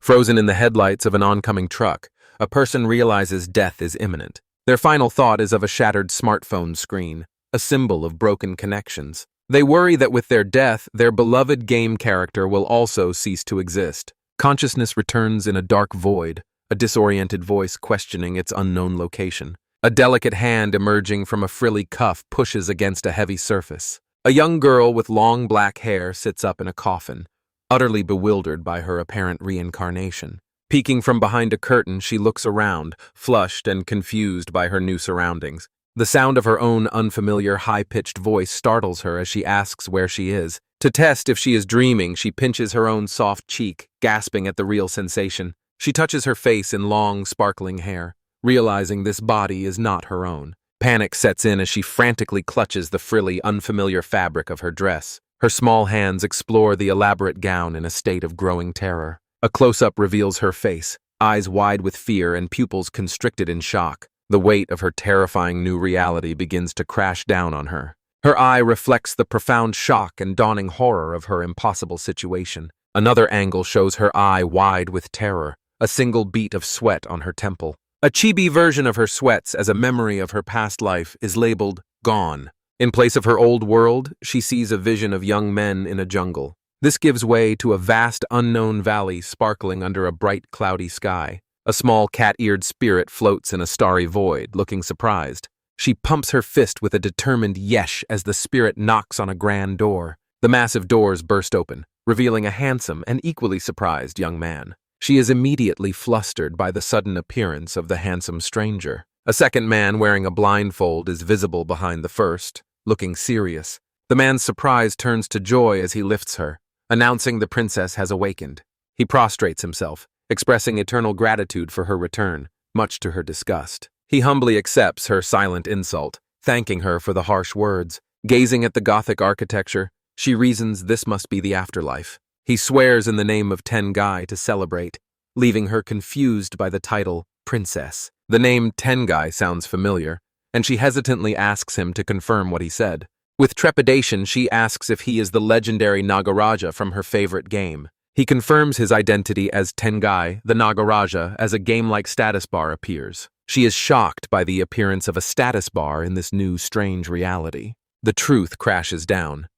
Frozen in the headlights of an oncoming truck, a person realizes death is imminent. Their final thought is of a shattered smartphone screen, a symbol of broken connections. They worry that with their death, their beloved game character will also cease to exist. Consciousness returns in a dark void, a disoriented voice questioning its unknown location. A delicate hand emerging from a frilly cuff pushes against a heavy surface. A young girl with long black hair sits up in a coffin, utterly bewildered by her apparent reincarnation. Peeking from behind a curtain, she looks around, flushed and confused by her new surroundings. The sound of her own unfamiliar, high-pitched voice startles her as she asks where she is. To test if she is dreaming, she pinches her own soft cheek, gasping at the real sensation. She touches her face in long, sparkling hair, realizing this body is not her own. Panic sets in as she frantically clutches the frilly, unfamiliar fabric of her dress. Her small hands explore the elaborate gown in a state of growing terror. A close-up reveals her face, eyes wide with fear and pupils constricted in shock. The weight of her terrifying new reality begins to crash down on her. Her eye reflects the profound shock and dawning horror of her impossible situation. Another angle shows her eye wide with terror, a single beat of sweat on her temple. A chibi version of her sweats as a memory of her past life is labeled Gone. In place of her old world, she sees a vision of young men in a jungle. This gives way to a vast unknown valley sparkling under a bright cloudy sky. A small cat-eared spirit floats in a starry void, looking surprised. She pumps her fist with a determined yesh as the spirit knocks on a grand door. The massive doors burst open, revealing a handsome and equally surprised young man. She is immediately flustered by the sudden appearance of the handsome stranger. A second man wearing a blindfold is visible behind the first, looking serious. The man's surprise turns to joy as he lifts her, announcing the princess has awakened. He prostrates himself, expressing eternal gratitude for her return, much to her disgust. He humbly accepts her silent insult, thanking her for the harsh words. Gazing at the Gothic architecture, she reasons this must be the afterlife. He swears in the name of Tengai to celebrate, leaving her confused by the title Princess. The name Tengai sounds familiar, and she hesitantly asks him to confirm what he said. With trepidation, she asks if he is the legendary Nagaraja from her favorite game. He confirms his identity as Tengai, the Nagaraja, as a game-like status bar appears. She is shocked by the appearance of a status bar in this new, strange reality. The truth crashes down.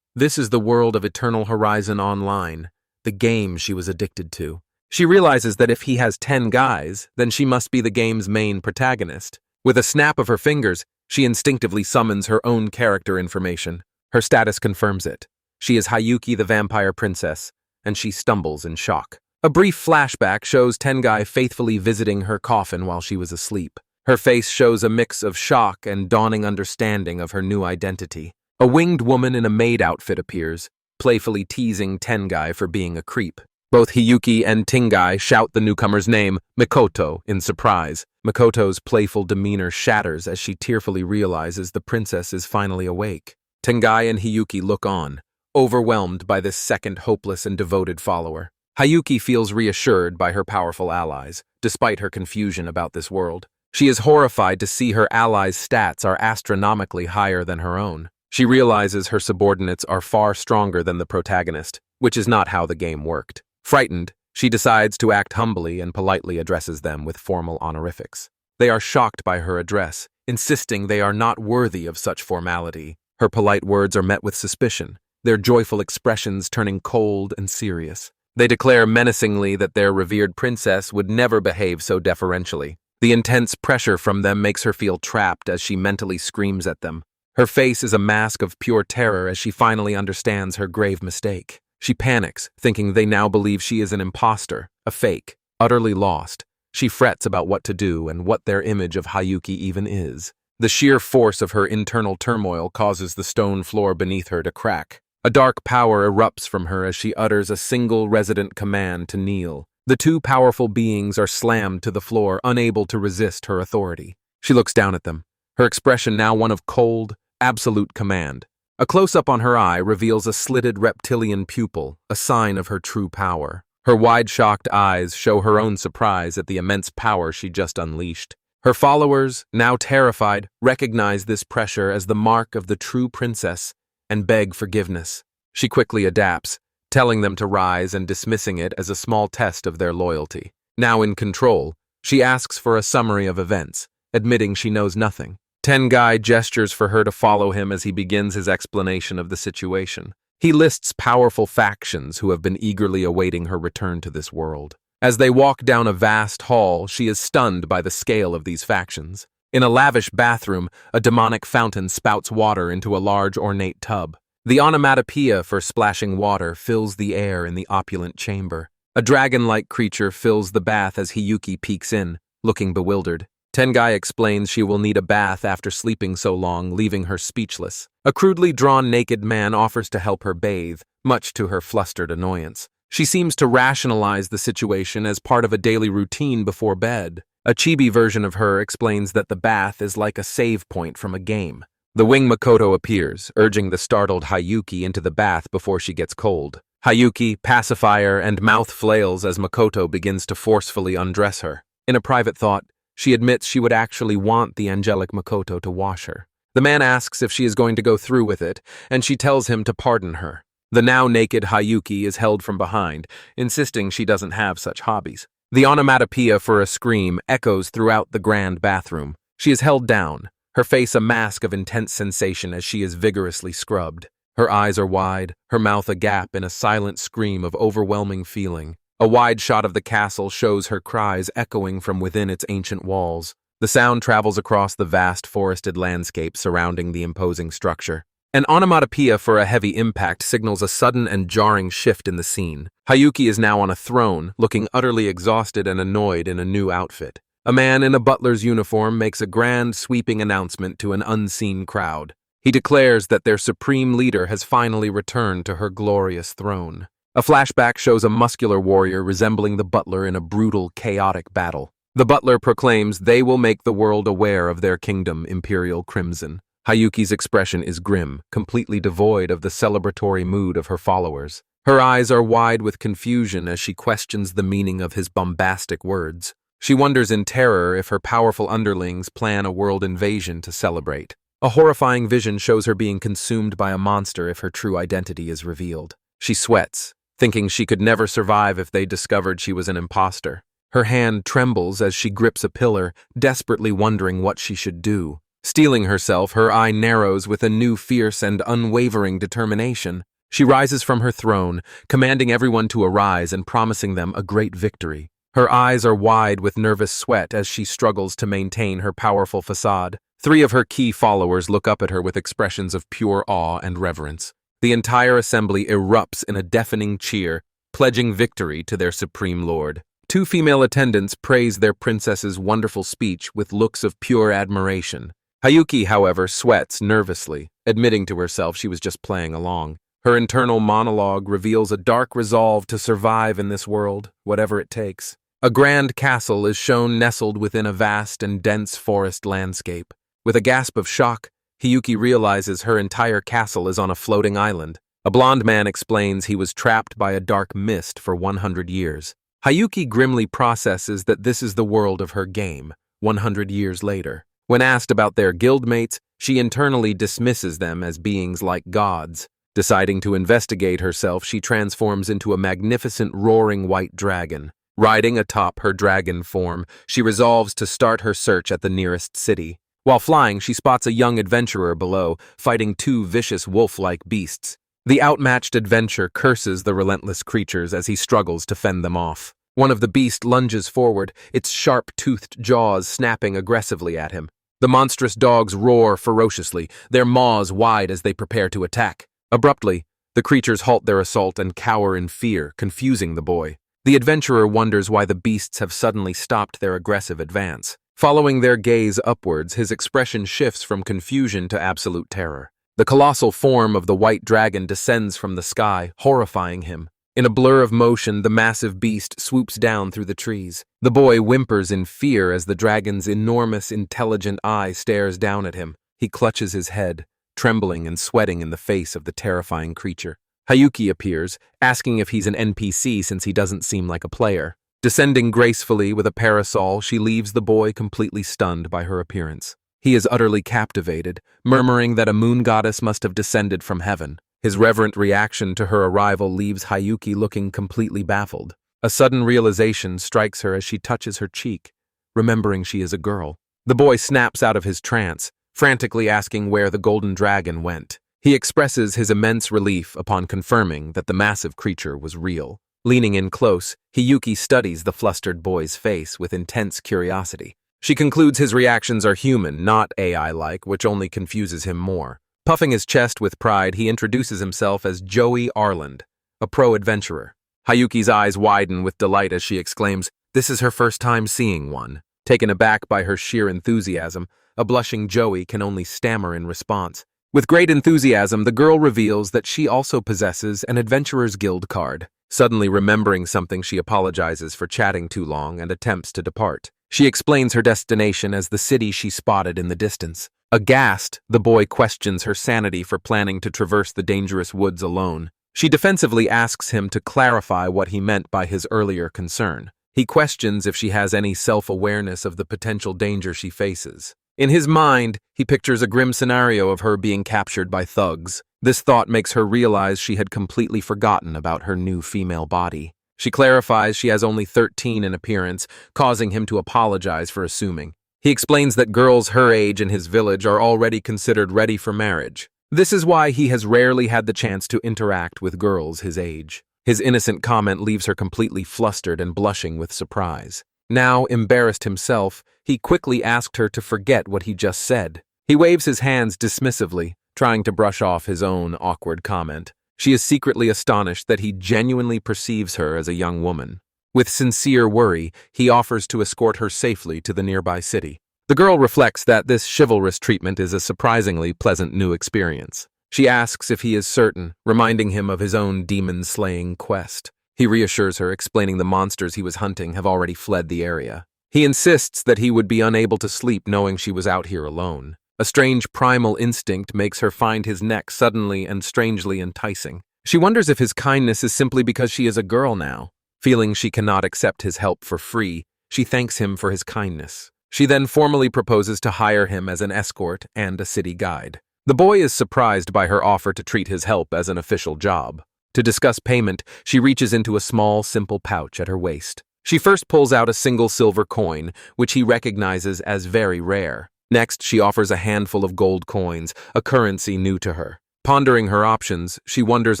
This is the world of Eternal Horizon Online, the game she was addicted to. She realizes that if he has 10 guys, then she must be the game's main protagonist. With a snap of her fingers, she instinctively summons her own character information. Her status confirms it. She is Hayuki the Vampire Princess, and she stumbles in shock. A brief flashback shows Tengai faithfully visiting her coffin while she was asleep. Her face shows a mix of shock and dawning understanding of her new identity. A winged woman in a maid outfit appears, playfully teasing Tengai for being a creep. Both Hiyuki and Tengai shout the newcomer's name, Mikoto, in surprise. Mikoto's playful demeanor shatters as she tearfully realizes the princess is finally awake. Tengai and Hiyuki look on, overwhelmed by this second hopeless and devoted follower. Hayuki feels reassured by her powerful allies, despite her confusion about this world. She is horrified to see her allies' stats are astronomically higher than her own. She realizes her subordinates are far stronger than the protagonist, which is not how the game worked. Frightened, she decides to act humbly and politely addresses them with formal honorifics. They are shocked by her address, insisting they are not worthy of such formality. Her polite words are met with suspicion, their joyful expressions turning cold and serious. They declare menacingly that their revered princess would never behave so deferentially. The intense pressure from them makes her feel trapped as she mentally screams at them. Her face is a mask of pure terror as she finally understands her grave mistake. She panics, thinking they now believe she is an imposter, a fake, utterly lost. She frets about what to do and what their image of Hayuki even is. The sheer force of her internal turmoil causes the stone floor beneath her to crack. A dark power erupts from her as she utters a single resonant command to kneel. The two powerful beings are slammed to the floor, unable to resist her authority. She looks down at them, her expression now one of cold, absolute command. A close-up on her eye reveals a slitted reptilian pupil, a sign of her true power. Her wide, shocked eyes show her own surprise at the immense power she just unleashed. Her followers, now terrified, recognize this pressure as the mark of the true princess and beg forgiveness. She quickly adapts, telling them to rise and dismissing it as a small test of their loyalty. Now in control, she asks for a summary of events, admitting she knows nothing. Tengai gestures for her to follow him as he begins his explanation of the situation. He lists powerful factions who have been eagerly awaiting her return to this world. As they walk down a vast hall, she is stunned by the scale of these factions. In a lavish bathroom, a demonic fountain spouts water into a large ornate tub. The onomatopoeia for splashing water fills the air in the opulent chamber. A dragon-like creature fills the bath as Hiyuki peeks in, looking bewildered. Tengai explains she will need a bath after sleeping so long, leaving her speechless. A crudely drawn naked man offers to help her bathe, much to her flustered annoyance. She seems to rationalize the situation as part of a daily routine before bed. A chibi version of her explains that the bath is like a save point from a game. The wing Makoto appears, urging the startled Hiyuki into the bath before she gets cold. Hiyuki, pacifier, and mouth flails as Makoto begins to forcefully undress her. In a private thought, she admits she would actually want the angelic Makoto to wash her. The man asks if she is going to go through with it, and she tells him to pardon her. The now naked Hiyuki is held from behind, insisting she doesn't have such hobbies. The onomatopoeia for a scream echoes throughout the grand bathroom. She is held down, her face a mask of intense sensation as she is vigorously scrubbed. Her eyes are wide, her mouth agape in a silent scream of overwhelming feeling. A wide shot of the castle shows her cries echoing from within its ancient walls. The sound travels across the vast forested landscape surrounding the imposing structure. An onomatopoeia for a heavy impact signals a sudden and jarring shift in the scene. Hiyuki is now on a throne, looking utterly exhausted and annoyed in a new outfit. A man in a butler's uniform makes a grand, sweeping announcement to an unseen crowd. He declares that their supreme leader has finally returned to her glorious throne. A flashback shows a muscular warrior resembling the butler in a brutal, chaotic battle. The butler proclaims they will make the world aware of their kingdom, Imperial Crimson. Hiyuki's expression is grim, completely devoid of the celebratory mood of her followers. Her eyes are wide with confusion as she questions the meaning of his bombastic words. She wonders in terror if her powerful underlings plan a world invasion to celebrate. A horrifying vision shows her being consumed by a monster if her true identity is revealed. She sweats, thinking she could never survive if they discovered she was an imposter. Her hand trembles as she grips a pillar, desperately wondering what she should do. Steeling herself, her eye narrows with a new fierce and unwavering determination. She rises from her throne, commanding everyone to arise and promising them a great victory. Her eyes are wide with nervous sweat as she struggles to maintain her powerful facade. 3 of her key followers look up at her with expressions of pure awe and reverence. The entire assembly erupts in a deafening cheer, pledging victory to their supreme lord. 2 female attendants praise their princess's wonderful speech with looks of pure admiration. Hiyuki, however, sweats nervously, admitting to herself she was just playing along. Her internal monologue reveals a dark resolve to survive in this world, whatever it takes. A grand castle is shown nestled within a vast and dense forest landscape. With a gasp of shock, Hiyuki realizes her entire castle is on a floating island. A blond man explains he was trapped by a dark mist for 100 years. Hiyuki grimly processes that this is the world of her game, 100 years later. When asked about their guildmates, she internally dismisses them as beings like gods. Deciding to investigate herself, she transforms into a magnificent roaring white dragon. Riding atop her dragon form, she resolves to start her search at the nearest city. While flying, she spots a young adventurer below, fighting 2 vicious wolf-like beasts. The outmatched adventurer curses the relentless creatures as he struggles to fend them off. One of the beasts lunges forward, its sharp-toothed jaws snapping aggressively at him. The monstrous dogs roar ferociously, their maws wide as they prepare to attack. Abruptly, the creatures halt their assault and cower in fear, confusing the boy. The adventurer wonders why the beasts have suddenly stopped their aggressive advance. Following their gaze upwards, his expression shifts from confusion to absolute terror. The colossal form of the white dragon descends from the sky, horrifying him. In a blur of motion, the massive beast swoops down through the trees. The boy whimpers in fear as the dragon's enormous, intelligent eye stares down at him. He clutches his head, trembling and sweating in the face of the terrifying creature. Hiyuki appears, asking if he's an NPC since he doesn't seem like a player. Descending gracefully with a parasol, she leaves the boy completely stunned by her appearance. He is utterly captivated, murmuring that a moon goddess must have descended from heaven. His reverent reaction to her arrival leaves Hayuki looking completely baffled. A sudden realization strikes her as she touches her cheek, remembering she is a girl. The boy snaps out of his trance, frantically asking where the golden dragon went. He expresses his immense relief upon confirming that the massive creature was real. Leaning in close, Hayuki studies the flustered boy's face with intense curiosity. She concludes his reactions are human, not AI-like, which only confuses him more. Puffing his chest with pride, he introduces himself as Joey Arland, a pro-adventurer. Hayuki's eyes widen with delight as she exclaims, "This is her first time seeing one." Taken aback by her sheer enthusiasm, a blushing Joey can only stammer in response. With great enthusiasm, the girl reveals that she also possesses an Adventurer's Guild card. Suddenly remembering something, she apologizes for chatting too long and attempts to depart. She explains her destination as the city she spotted in the distance. Aghast, the boy questions her sanity for planning to traverse the dangerous woods alone. She defensively asks him to clarify what he meant by his earlier concern. He questions if she has any self-awareness of the potential danger she faces. In his mind, he pictures a grim scenario of her being captured by thugs. This thought makes her realize she had completely forgotten about her new female body. She clarifies she has only 13 in appearance, causing him to apologize for assuming. He explains that girls her age in his village are already considered ready for marriage. This is why he has rarely had the chance to interact with girls his age. His innocent comment leaves her completely flustered and blushing with surprise. Now, embarrassed himself, he quickly asked her to forget what he just said. He waves his hands dismissively, trying to brush off his own awkward comment. She is secretly astonished that he genuinely perceives her as a young woman. With sincere worry, he offers to escort her safely to the nearby city. The girl reflects that this chivalrous treatment is a surprisingly pleasant new experience. She asks if he is certain, reminding him of his own demon-slaying quest. He reassures her, explaining the monsters he was hunting have already fled the area. He insists that he would be unable to sleep knowing she was out here alone. A strange primal instinct makes her find his neck suddenly and strangely enticing. She wonders if his kindness is simply because she is a girl now. Feeling she cannot accept his help for free, she thanks him for his kindness. She then formally proposes to hire him as an escort and a city guide. The boy is surprised by her offer to treat his help as an official job. To discuss payment, she reaches into a small, simple pouch at her waist. She first pulls out a single silver coin, which he recognizes as very rare. Next, she offers a handful of gold coins, a currency new to her. Pondering her options, she wonders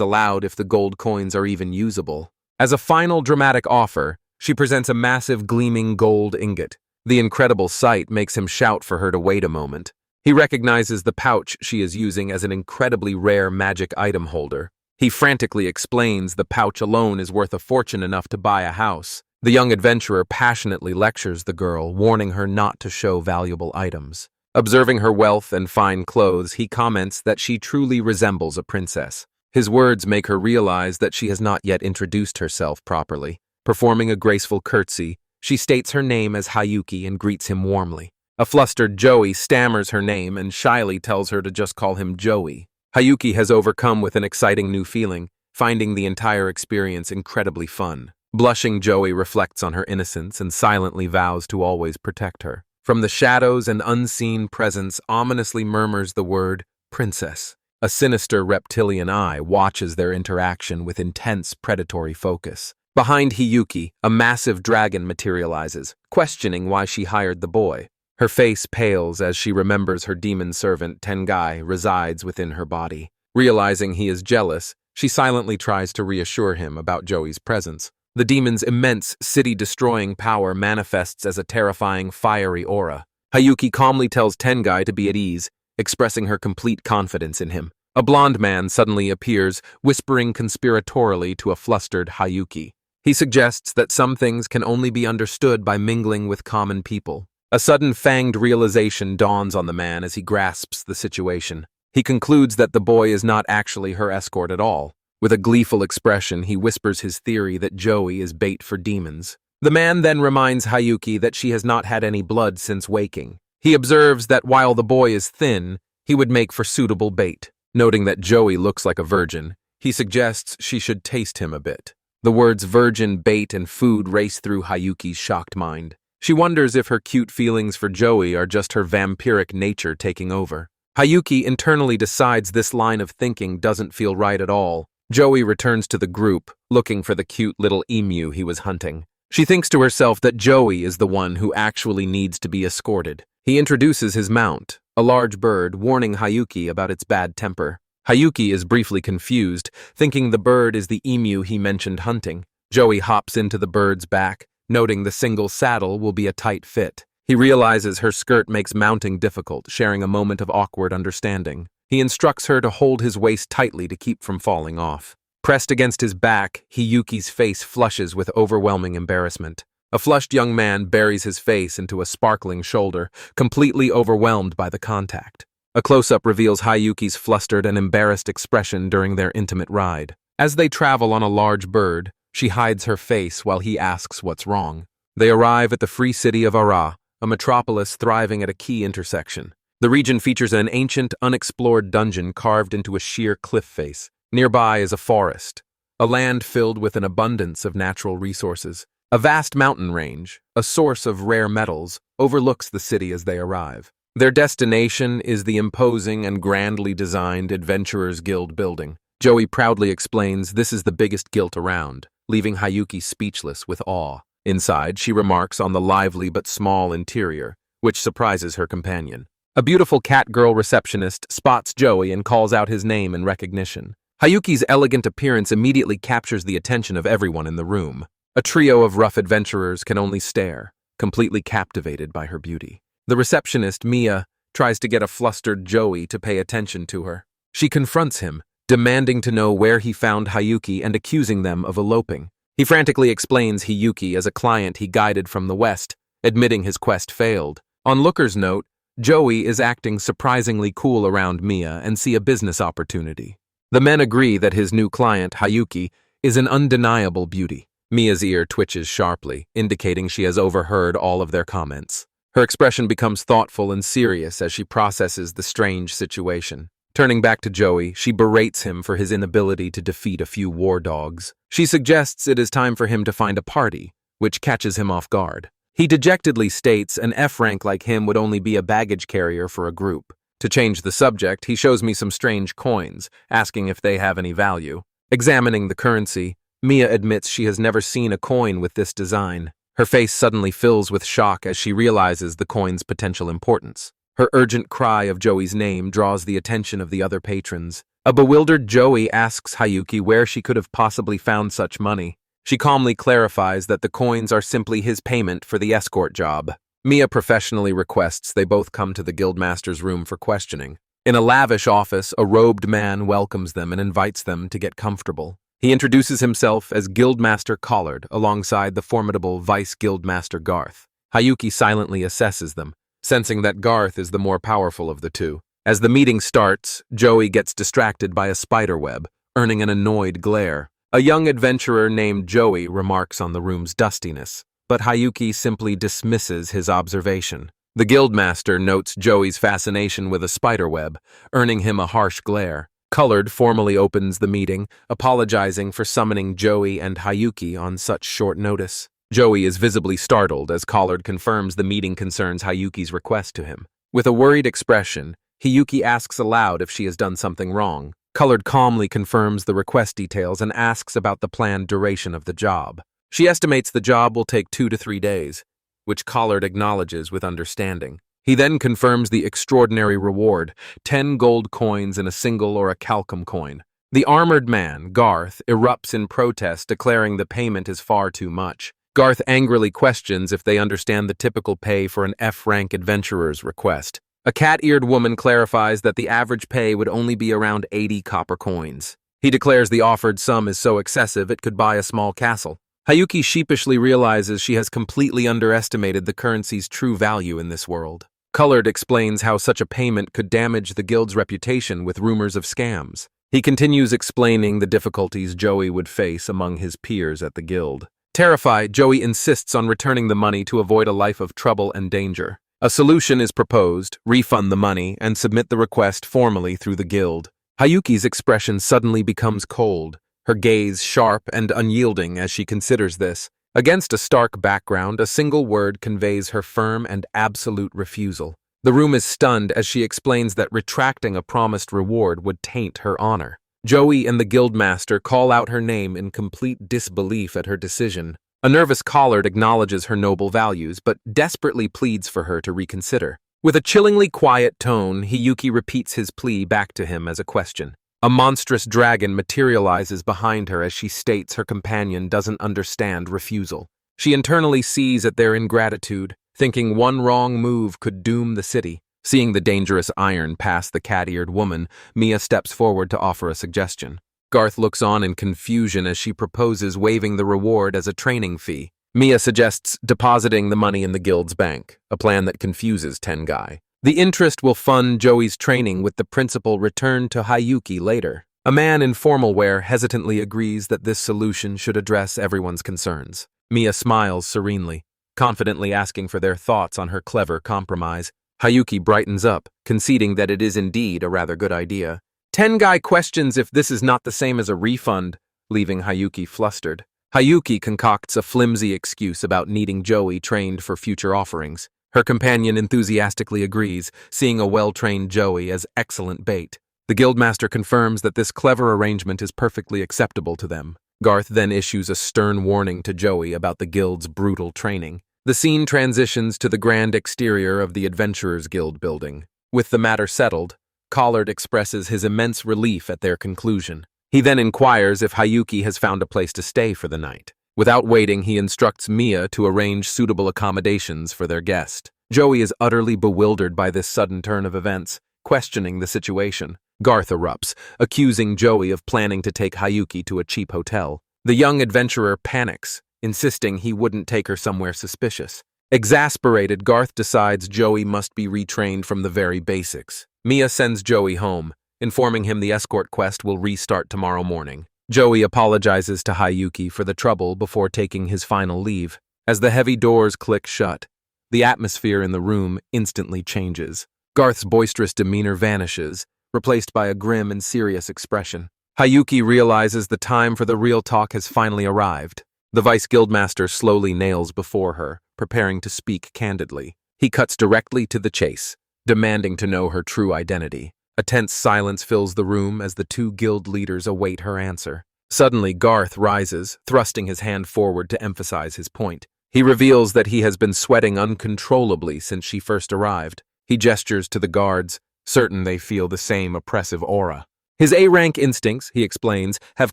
aloud if the gold coins are even usable. As a final dramatic offer, she presents a massive gleaming gold ingot. The incredible sight makes him shout for her to wait a moment. He recognizes the pouch she is using as an incredibly rare magic item holder. He frantically explains the pouch alone is worth a fortune enough to buy a house. The young adventurer passionately lectures the girl, warning her not to show valuable items. Observing her wealth and fine clothes, he comments that she truly resembles a princess. His words make her realize that she has not yet introduced herself properly. Performing a graceful curtsy, she states her name as Hayuki and greets him warmly. A flustered Joey stammers her name and shyly tells her to just call him Joey. Hayuki has overcome with an exciting new feeling, finding the entire experience incredibly fun. Blushing Joey reflects on her innocence and silently vows to always protect her. From the shadows, an unseen presence ominously murmurs the word, princess. A sinister reptilian eye watches their interaction with intense predatory focus. Behind Hayuki, a massive dragon materializes, questioning why she hired the boy. Her face pales as she remembers her demon servant, Tengai, resides within her body. Realizing he is jealous, she silently tries to reassure him about Joey's presence. The demon's immense, city-destroying power manifests as a terrifying, fiery aura. Hayuki calmly tells Tengai to be at ease, expressing her complete confidence in him. A blonde man suddenly appears, whispering conspiratorially to a flustered Hayuki. He suggests that some things can only be understood by mingling with common people. A sudden fanged realization dawns on the man as he grasps the situation. He concludes that the boy is not actually her escort at all. With a gleeful expression, he whispers his theory that Joey is bait for demons. The man then reminds Hayuki that she has not had any blood since waking. He observes that while the boy is thin, he would make for suitable bait. Noting that Joey looks like a virgin, he suggests she should taste him a bit. The words virgin, bait, and food race through Hayuki's shocked mind. She wonders if her cute feelings for Joey are just her vampiric nature taking over. Hayuki internally decides this line of thinking doesn't feel right at all. Joey returns to the group, looking for the cute little emu he was hunting. She thinks to herself that Joey is the one who actually needs to be escorted. He introduces his mount, a large bird, warning Hayuki about its bad temper. Hayuki is briefly confused, thinking the bird is the emu he mentioned hunting. Joey hops into the bird's back, noting the single saddle will be a tight fit. He realizes her skirt makes mounting difficult, sharing a moment of awkward understanding. He instructs her to hold his waist tightly to keep from falling off. Pressed against his back, Hayuki's face flushes with overwhelming embarrassment. A flushed young man buries his face into a sparkling shoulder, completely overwhelmed by the contact. A close-up reveals Hayuki's flustered and embarrassed expression during their intimate ride. As they travel on a large bird, she hides her face while he asks what's wrong. They arrive at the free city of Arla, a metropolis thriving at a key intersection. The region features an ancient, unexplored dungeon carved into a sheer cliff face. Nearby is a forest, a land filled with an abundance of natural resources. A vast mountain range, a source of rare metals, overlooks the city as they arrive. Their destination is the imposing and grandly designed Adventurers Guild building. Joey proudly explains this is the biggest guild around, leaving Hayuki speechless with awe. Inside, she remarks on the lively but small interior, which surprises her companion. A beautiful cat-girl receptionist spots Joey and calls out his name in recognition. Hayuki's elegant appearance immediately captures the attention of everyone in the room. A trio of rough adventurers can only stare, completely captivated by her beauty. The receptionist, Mia, tries to get a flustered Joey to pay attention to her. She confronts him, demanding to know where he found Hayuki and accusing them of eloping. He frantically explains Hayuki as a client he guided from the west, admitting his quest failed. On Looker's note, Joey is acting surprisingly cool around Mia and see a business opportunity. The men agree that his new client, Hayuki, is an undeniable beauty. Mia's ear twitches sharply, indicating she has overheard all of their comments. Her expression becomes thoughtful and serious as she processes the strange situation. Turning back to Joey, she berates him for his inability to defeat a few war dogs. She suggests it is time for him to find a party, which catches him off guard. He dejectedly states an F rank like him would only be a baggage carrier for a group. To change the subject, he shows me some strange coins, asking if they have any value. Examining the currency, Mia admits she has never seen a coin with this design. Her face suddenly fills with shock as she realizes the coin's potential importance. Her urgent cry of Joey's name draws the attention of the other patrons. A bewildered Joey asks Hayuki where she could have possibly found such money. She calmly clarifies that the coins are simply his payment for the escort job. Mia professionally requests they both come to the guildmaster's room for questioning. In a lavish office, a robed man welcomes them and invites them to get comfortable. He introduces himself as Guildmaster Collard alongside the formidable Vice Guildmaster Garth. Hayuki silently assesses them, sensing that Garth is the more powerful of the two. As the meeting starts, Joey gets distracted by a spiderweb, earning an annoyed glare. A young adventurer named Joey remarks on the room's dustiness, but Hayuki simply dismisses his observation. The Guildmaster notes Joey's fascination with a spiderweb, earning him a harsh glare. Collard formally opens the meeting, apologizing for summoning Joey and Hayuki on such short notice. Joey is visibly startled as Collard confirms the meeting concerns Hayuki's request to him. With a worried expression, Hayuki asks aloud if she has done something wrong. Collard calmly confirms the request details and asks about the planned duration of the job. She estimates the job will take 2 to 3 days, which Collard acknowledges with understanding. He then confirms the extraordinary reward, 10 gold coins in a single or a calcum coin. The armored man, Garth, erupts in protest, declaring the payment is far too much. Garth angrily questions if they understand the typical pay for an F-rank adventurer's request. A cat-eared woman clarifies that the average pay would only be around 80 copper coins. He declares the offered sum is so excessive it could buy a small castle. Hayuki sheepishly realizes she has completely underestimated the currency's true value in this world. Collard explains how such a payment could damage the guild's reputation with rumors of scams. He continues explaining the difficulties Joey would face among his peers at the guild. Terrified, Joey insists on returning the money to avoid a life of trouble and danger. A solution is proposed: refund the money and submit the request formally through the guild. Hayuki's expression suddenly becomes cold, her gaze sharp and unyielding as she considers this. Against a stark background, a single word conveys her firm and absolute refusal. The room is stunned as she explains that retracting a promised reward would taint her honor. Joey and the guildmaster call out her name in complete disbelief at her decision. A nervous Collard acknowledges her noble values, but desperately pleads for her to reconsider. With a chillingly quiet tone, Hiyuki repeats his plea back to him as a question. A monstrous dragon materializes behind her as she states her companion doesn't understand refusal. She internally sees at their ingratitude, thinking one wrong move could doom the city. Seeing the dangerous iron pass the cat-eared woman, Mia steps forward to offer a suggestion. Garth looks on in confusion as she proposes waiving the reward as a training fee. Mia suggests depositing the money in the guild's bank, a plan that confuses Tengai. The interest will fund Joey's training with the principal returned to Hiyuki later. A man in formal wear hesitantly agrees that this solution should address everyone's concerns. Mia smiles serenely, confidently asking for their thoughts on her clever compromise. Hiyuki brightens up, conceding that it is indeed a rather good idea. Tengai questions if this is not the same as a refund, leaving Hiyuki flustered. Hiyuki concocts a flimsy excuse about needing Joey trained for future offerings. Her companion enthusiastically agrees, seeing a well-trained Joey as excellent bait. The guildmaster confirms that this clever arrangement is perfectly acceptable to them. Garth then issues a stern warning to Joey about the guild's brutal training. The scene transitions to the grand exterior of the Adventurers Guild building. With the matter settled, Collard expresses his immense relief at their conclusion. He then inquires if Hiyuki has found a place to stay for the night. Without waiting, he instructs Mia to arrange suitable accommodations for their guest. Joey is utterly bewildered by this sudden turn of events, questioning the situation. Garth erupts, accusing Joey of planning to take Hiyuki to a cheap hotel. The young adventurer panics, insisting he wouldn't take her somewhere suspicious. Exasperated, Garth decides Joey must be retrained from the very basics. Mia sends Joey home, informing him the escort quest will restart tomorrow morning. Joey apologizes to Hiyuki for the trouble before taking his final leave. As the heavy doors click shut, the atmosphere in the room instantly changes. Garth's boisterous demeanor vanishes, replaced by a grim and serious expression. Hiyuki realizes the time for the real talk has finally arrived. The vice guildmaster slowly nails before her, preparing to speak candidly. He cuts directly to the chase, demanding to know her true identity. A tense silence fills the room as the two guild leaders await her answer. Suddenly, Garth rises, thrusting his hand forward to emphasize his point. He reveals that he has been sweating uncontrollably since she first arrived. He gestures to the guards, certain they feel the same oppressive aura. His A-rank instincts, he explains, have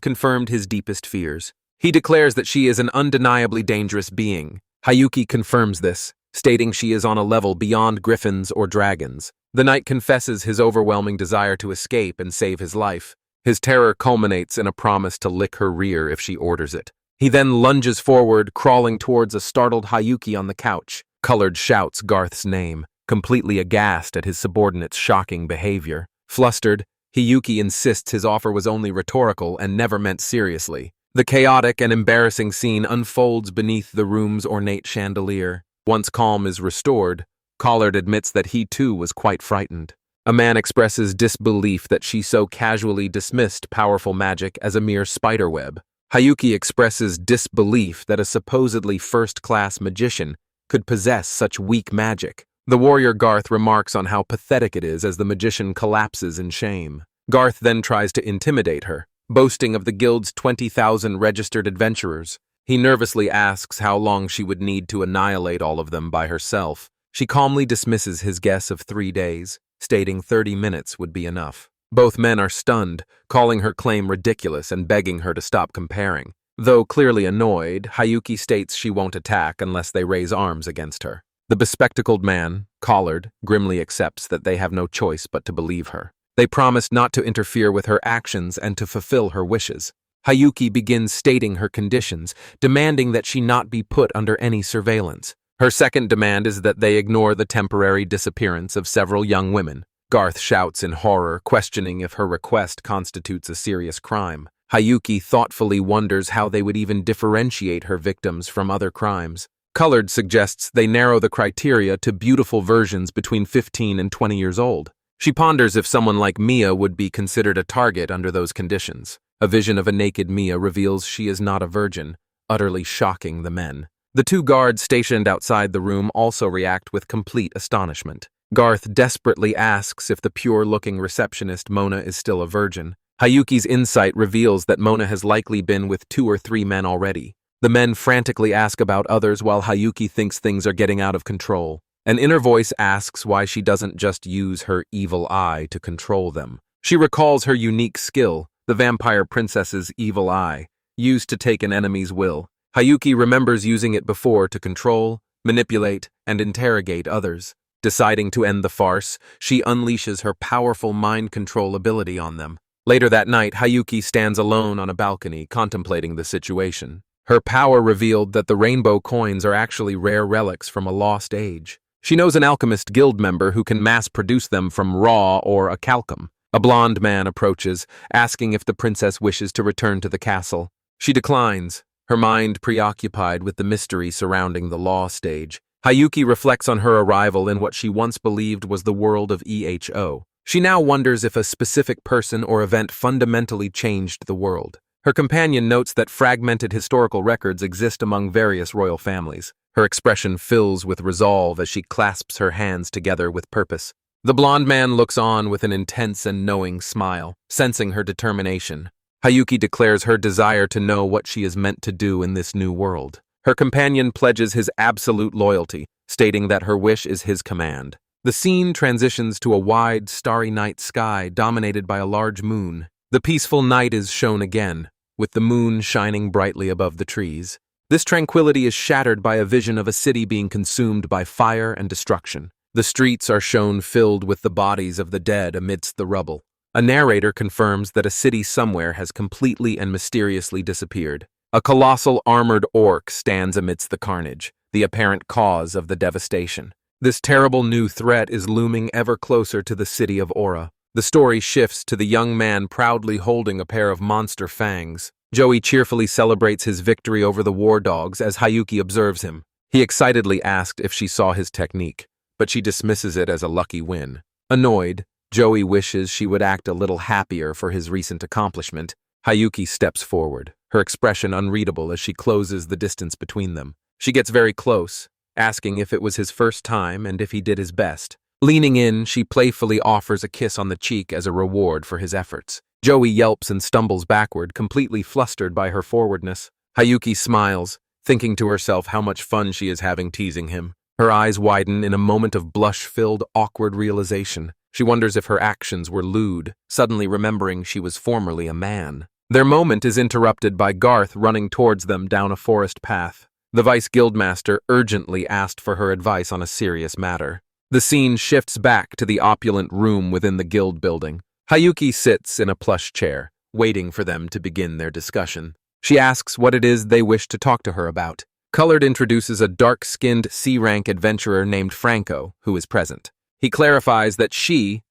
confirmed his deepest fears. He declares that she is an undeniably dangerous being. Hiyuki confirms this, stating she is on a level beyond griffins or dragons. The knight confesses his overwhelming desire to escape and save his life. His terror culminates in a promise to lick her rear if she orders it. He then lunges forward, crawling towards a startled Hiyuki on the couch. Collard shouts Garth's name, completely aghast at his subordinate's shocking behavior. Flustered, Hiyuki insists his offer was only rhetorical and never meant seriously. The chaotic and embarrassing scene unfolds beneath the room's ornate chandelier. Once calm is restored, Collard admits that he too was quite frightened. A man expresses disbelief that she so casually dismissed powerful magic as a mere spiderweb. Hiyuki expresses disbelief that a supposedly first-class magician could possess such weak magic. The warrior Garth remarks on how pathetic it is as the magician collapses in shame. Garth then tries to intimidate her, boasting of the guild's 20,000 registered adventurers. He nervously asks how long she would need to annihilate all of them by herself. She calmly dismisses his guess of 3 days, stating 30 minutes would be enough. Both men are stunned, calling her claim ridiculous and begging her to stop comparing. Though clearly annoyed, Hiyuki states she won't attack unless they raise arms against her. The bespectacled man, Collard, grimly accepts that they have no choice but to believe her. They promise not to interfere with her actions and to fulfill her wishes. Hiyuki begins stating her conditions, demanding that she not be put under any surveillance. Her second demand is that they ignore the temporary disappearance of several young women. Garth shouts in horror, questioning if her request constitutes a serious crime. Hiyuki thoughtfully wonders how they would even differentiate her victims from other crimes. Collard suggests they narrow the criteria to beautiful versions between 15 and 20 years old. She ponders if someone like Mia would be considered a target under those conditions. A vision of a naked Mia reveals she is not a virgin, utterly shocking the men. The two guards stationed outside the room also react with complete astonishment. Garth desperately asks if the pure-looking receptionist Mona is still a virgin. Hayuki's insight reveals that Mona has likely been with 2 or 3 men already. The men frantically ask about others while Hayuki thinks things are getting out of control. An inner voice asks why she doesn't just use her evil eye to control them. She recalls her unique skill, the vampire princess's evil eye, used to take an enemy's will. Hayuki remembers using it before to control, manipulate, and interrogate others. Deciding to end the farce, she unleashes her powerful mind control ability on them. Later that night, Hayuki stands alone on a balcony, contemplating the situation. Her power revealed that the rainbow coins are actually rare relics from a lost age. She knows an alchemist guild member who can mass-produce them from raw or a calcum. A blonde man approaches, asking if the princess wishes to return to the castle. She declines, her mind preoccupied with the mystery surrounding the lost age. Hayuki reflects on her arrival in what she once believed was the world of EHO. She now wonders if a specific person or event fundamentally changed the world. Her companion notes that fragmented historical records exist among various royal families. Her expression fills with resolve as she clasps her hands together with purpose. The blonde man looks on with an intense and knowing smile, sensing her determination. Hayuki declares her desire to know what she is meant to do in this new world. Her companion pledges his absolute loyalty, stating that her wish is his command. The scene transitions to a wide, starry night sky dominated by a large moon. The peaceful night is shown again, with the moon shining brightly above the trees. This tranquility is shattered by a vision of a city being consumed by fire and destruction. The streets are shown filled with the bodies of the dead amidst the rubble. A narrator confirms that a city somewhere has completely and mysteriously disappeared. A colossal armored orc stands amidst the carnage, the apparent cause of the devastation. This terrible new threat is looming ever closer to the city of Aura. The story shifts to the young man proudly holding a pair of monster fangs. Joey cheerfully celebrates his victory over the war dogs as Hayuki observes him. He excitedly asked if she saw his technique, but she dismisses it as a lucky win. Annoyed, Joey wishes she would act a little happier for his recent accomplishment. Hayuki steps forward, her expression unreadable as she closes the distance between them. She gets very close, asking if it was his first time and if he did his best. Leaning in, she playfully offers a kiss on the cheek as a reward for his efforts. Joey yelps and stumbles backward, completely flustered by her forwardness. Hayuki smiles, thinking to herself how much fun she is having teasing him. Her eyes widen in a moment of blush-filled, awkward realization. She wonders if her actions were lewd, suddenly remembering she was formerly a man. Their moment is interrupted by Garth running towards them down a forest path. The Vice Guildmaster urgently asked for her advice on a serious matter. The scene shifts back to the opulent room within the guild building. Hayuki sits in a plush chair, waiting for them to begin their discussion. She asks what it is they wish to talk to her about. Colored introduces a dark-skinned C-rank adventurer named Franco, who is present. He clarifies that she,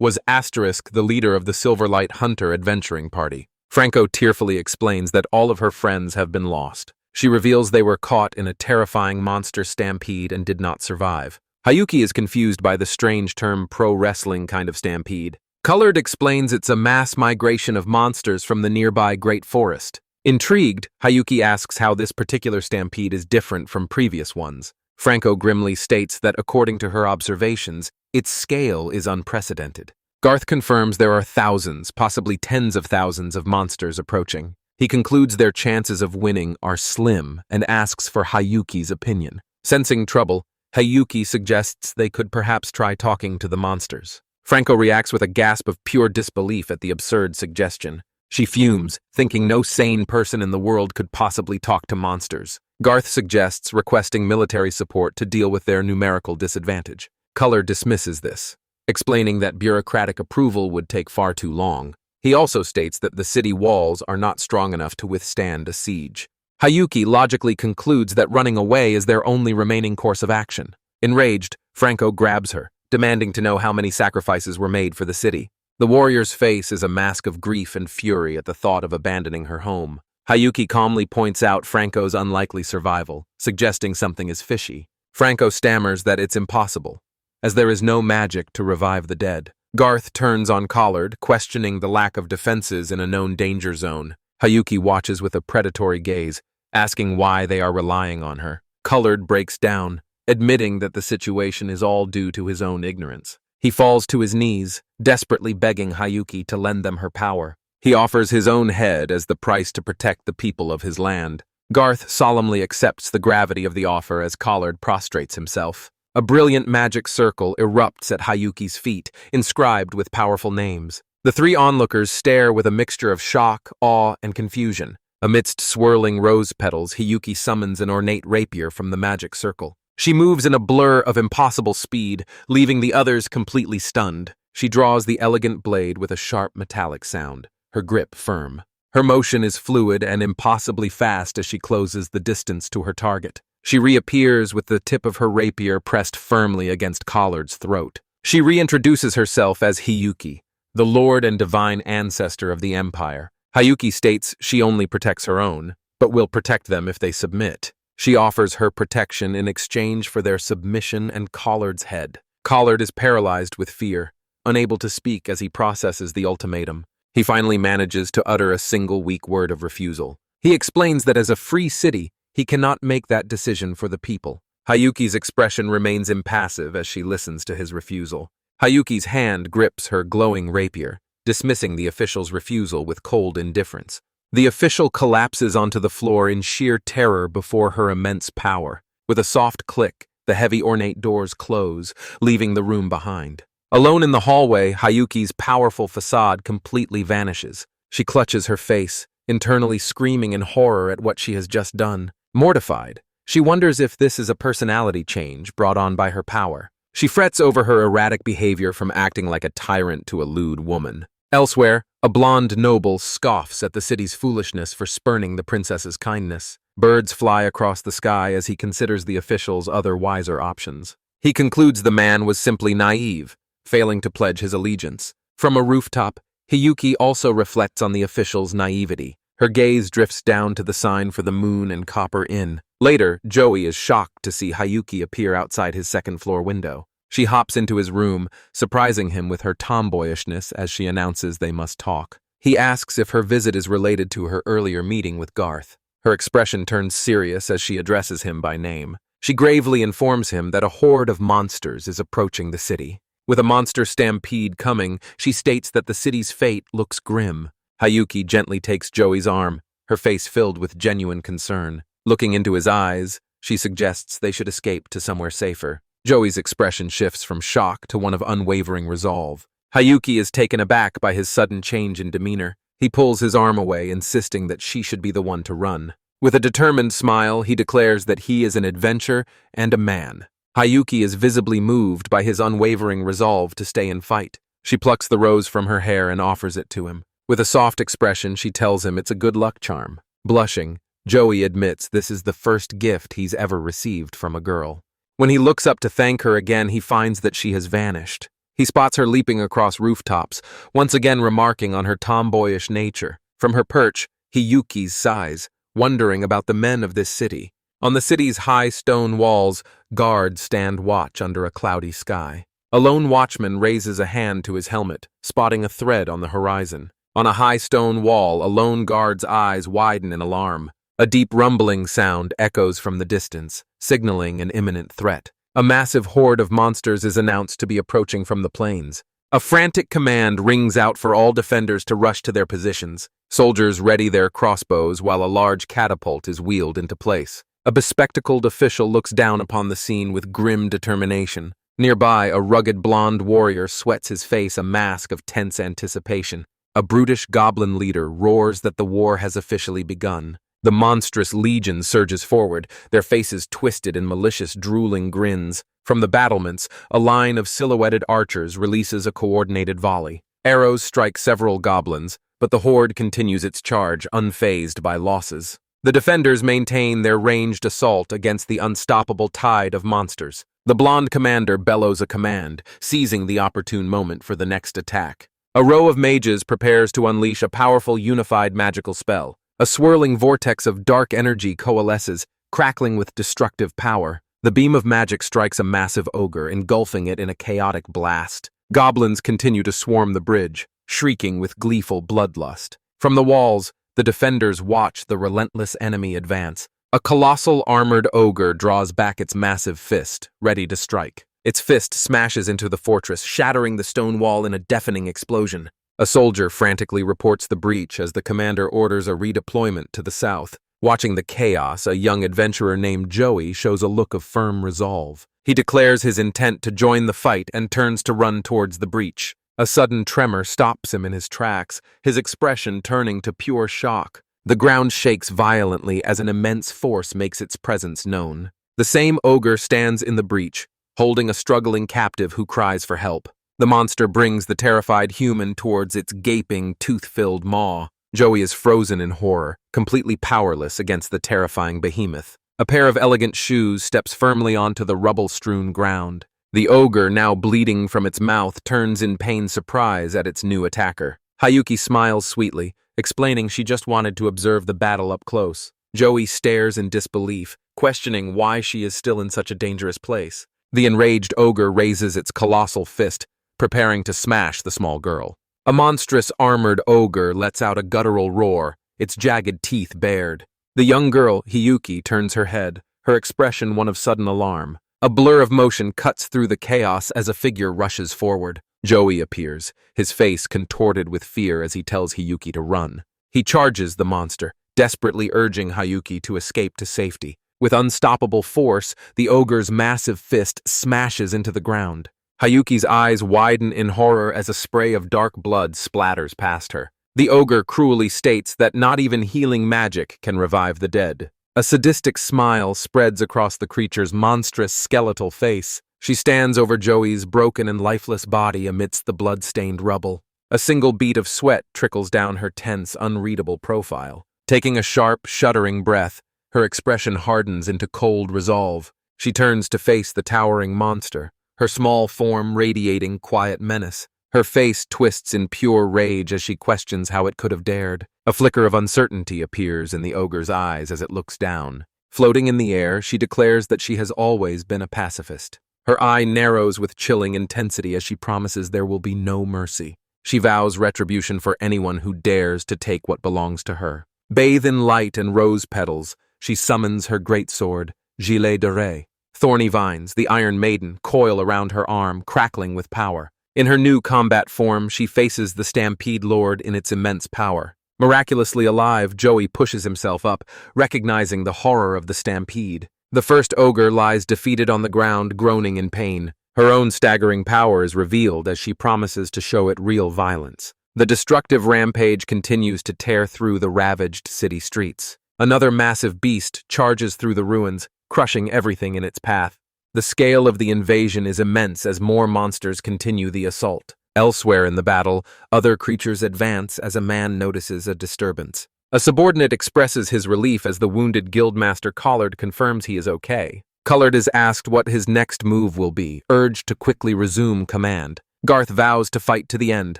was the leader of the Silverlight Hunter adventuring party. Franco tearfully explains that all of her friends have been lost. She reveals they were caught in a terrifying monster stampede and did not survive. Hayuki is confused by the strange term pro-wrestling kind of stampede. Colored explains it's a mass migration of monsters from the nearby Great Forest. Intrigued, Hayuki asks how this particular stampede is different from previous ones. Franco grimly states that according to her observations, its scale is unprecedented. Garth confirms there are thousands, possibly tens of thousands of monsters approaching. He concludes their chances of winning are slim and asks for Hayuki's opinion. Sensing trouble, Hayuki suggests they could perhaps try talking to the monsters. Franco reacts with a gasp of pure disbelief at the absurd suggestion. She fumes, thinking no sane person in the world could possibly talk to monsters. Garth suggests requesting military support to deal with their numerical disadvantage. Color dismisses this, explaining that bureaucratic approval would take far too long. He also states that the city walls are not strong enough to withstand a siege. Hayuki logically concludes that running away is their only remaining course of action. Enraged, Franco grabs her, demanding to know how many sacrifices were made for the city. The warrior's face is a mask of grief and fury at the thought of abandoning her home. Hayuki calmly points out Franco's unlikely survival, suggesting something is fishy. Franco stammers that it's impossible, as there is no magic to revive the dead. Garth turns on Collard, questioning the lack of defenses in a known danger zone. Hayuki watches with a predatory gaze, asking why they are relying on her. Collard breaks down, admitting that the situation is all due to his own ignorance. He falls to his knees, desperately begging Hayuki to lend them her power. He offers his own head as the price to protect the people of his land. Garth solemnly accepts the gravity of the offer as Collard prostrates himself. A brilliant magic circle erupts at Hayuki's feet, inscribed with powerful names. The three onlookers stare with a mixture of shock, awe, and confusion. Amidst swirling rose petals, Hayuki summons an ornate rapier from the magic circle. She moves in a blur of impossible speed, leaving the others completely stunned. She draws the elegant blade with a sharp metallic sound, her grip firm. Her motion is fluid and impossibly fast as she closes the distance to her target. She reappears with the tip of her rapier pressed firmly against Collard's throat. She reintroduces herself as Hayuki, the lord and divine ancestor of the Empire. Hayuki states she only protects her own, but will protect them if they submit. She offers her protection in exchange for their submission and Collard's head. Collard is paralyzed with fear, unable to speak as he processes the ultimatum. He finally manages to utter a single weak word of refusal. He explains that as a free city, he cannot make that decision for the people. Hayuki's expression remains impassive as she listens to his refusal. Hayuki's hand grips her glowing rapier, dismissing the official's refusal with cold indifference. The official collapses onto the floor in sheer terror before her immense power. With a soft click, the heavy ornate doors close, leaving the room behind. Alone in the hallway, Hayuki's powerful facade completely vanishes. She clutches her face, internally screaming in horror at what she has just done. Mortified, she wonders if this is a personality change brought on by her power. She frets over her erratic behavior from acting like a tyrant to a lewd woman. Elsewhere, a blonde noble scoffs at the city's foolishness for spurning the princess's kindness. Birds fly across the sky as he considers the official's other wiser options. He concludes the man was simply naive, failing to pledge his allegiance. From a rooftop, Hayuki also reflects on the official's naivety. Her gaze drifts down to the sign for the Moon and Copper Inn. Later, Joey is shocked to see Hayuki appear outside his second-floor window. She hops into his room, surprising him with her tomboyishness as she announces they must talk. He asks if her visit is related to her earlier meeting with Garth. Her expression turns serious as she addresses him by name. She gravely informs him that a horde of monsters is approaching the city. With a monster stampede coming, she states that the city's fate looks grim. Hayuki gently takes Joey's arm, her face filled with genuine concern. Looking into his eyes, she suggests they should escape to somewhere safer. Joey's expression shifts from shock to one of unwavering resolve. Hayuki is taken aback by his sudden change in demeanor. He pulls his arm away, insisting that she should be the one to run. With a determined smile, he declares that he is an adventurer and a man. Hayuki is visibly moved by his unwavering resolve to stay and fight. She plucks the rose from her hair and offers it to him. With a soft expression, she tells him it's a good luck charm. Blushing, Joey admits this is the first gift he's ever received from a girl. When he looks up to thank her again, he finds that she has vanished. He spots her leaping across rooftops, once again remarking on her tomboyish nature. From her perch, Hayuki sighs, wondering about the men of this city. On the city's high stone walls, guards stand watch under a cloudy sky. A lone watchman raises a hand to his helmet, spotting a thread on the horizon. On a high stone wall, a lone guard's eyes widen in alarm. A deep rumbling sound echoes from the distance, signaling an imminent threat. A massive horde of monsters is announced to be approaching from the plains. A frantic command rings out for all defenders to rush to their positions. Soldiers ready their crossbows while a large catapult is wheeled into place. A bespectacled official looks down upon the scene with grim determination. Nearby, a rugged blonde warrior sweats his face a mask of tense anticipation. A brutish goblin leader roars that the war has officially begun. The monstrous legion surges forward, their faces twisted in malicious, drooling grins. From the battlements, a line of silhouetted archers releases a coordinated volley. Arrows strike several goblins, but the horde continues its charge, unfazed by losses. The defenders maintain their ranged assault against the unstoppable tide of monsters. The blonde commander bellows a command, seizing the opportune moment for the next attack. A row of mages prepares to unleash a powerful unified magical spell. A swirling vortex of dark energy coalesces, crackling with destructive power. The beam of magic strikes a massive ogre, engulfing it in a chaotic blast. Goblins continue to swarm the bridge, shrieking with gleeful bloodlust. From the walls, the defenders watch the relentless enemy advance. A colossal armored ogre draws back its massive fist, ready to strike. Its fist smashes into the fortress, shattering the stone wall in a deafening explosion. A soldier frantically reports the breach as the commander orders a redeployment to the south. Watching the chaos, a young adventurer named Joey shows a look of firm resolve. He declares his intent to join the fight and turns to run towards the breach. A sudden tremor stops him in his tracks, his expression turning to pure shock. The ground shakes violently as an immense force makes its presence known. The same ogre stands in the breach, holding a struggling captive who cries for help. The monster brings the terrified human towards its gaping, tooth-filled maw. Joey is frozen in horror, completely powerless against the terrifying behemoth. A pair of elegant shoes steps firmly onto the rubble-strewn ground. The ogre, now bleeding from its mouth, turns in pained surprise at its new attacker. Hayuki smiles sweetly, explaining she just wanted to observe the battle up close. Joey stares in disbelief, questioning why she is still in such a dangerous place. The enraged ogre raises its colossal fist, preparing to smash the small girl. A monstrous armored ogre lets out a guttural roar, its jagged teeth bared. The young girl, Hiyuki, turns her head, her expression one of sudden alarm. A blur of motion cuts through the chaos as a figure rushes forward. Joey appears, his face contorted with fear as he tells Hiyuki to run. He charges the monster, desperately urging Hiyuki to escape to safety. With unstoppable force, the ogre's massive fist smashes into the ground. Hiyuki's eyes widen in horror as a spray of dark blood splatters past her. The ogre cruelly states that not even healing magic can revive the dead. A sadistic smile spreads across the creature's monstrous skeletal face. She stands over Joey's broken and lifeless body amidst the blood-stained rubble. A single bead of sweat trickles down her tense, unreadable profile. Taking a sharp, shuddering breath, her expression hardens into cold resolve. She turns to face the towering monster, her small form radiating quiet menace. Her face twists in pure rage as she questions how it could have dared. A flicker of uncertainty appears in the ogre's eyes as it looks down. Floating in the air, she declares that she has always been a pacifist. Her eye narrows with chilling intensity as she promises there will be no mercy. She vows retribution for anyone who dares to take what belongs to her. Bathed in light and rose petals, she summons her greatsword, gilet de ray. Thorny vines, the Iron Maiden, coil around her arm, crackling with power. In her new combat form, she faces the Stampede Lord in its immense power. Miraculously alive, Joey pushes himself up, recognizing the horror of the stampede. The first ogre lies defeated on the ground, groaning in pain. Her own staggering power is revealed as she promises to show it real violence. The destructive rampage continues to tear through the ravaged city streets. Another massive beast charges through the ruins, crushing everything in its path. The scale of the invasion is immense as more monsters continue the assault. Elsewhere in the battle, other creatures advance as a man notices a disturbance. A subordinate expresses his relief as the wounded guildmaster Collard confirms he is okay. Collard is asked what his next move will be, urged to quickly resume command. Garth vows to fight to the end,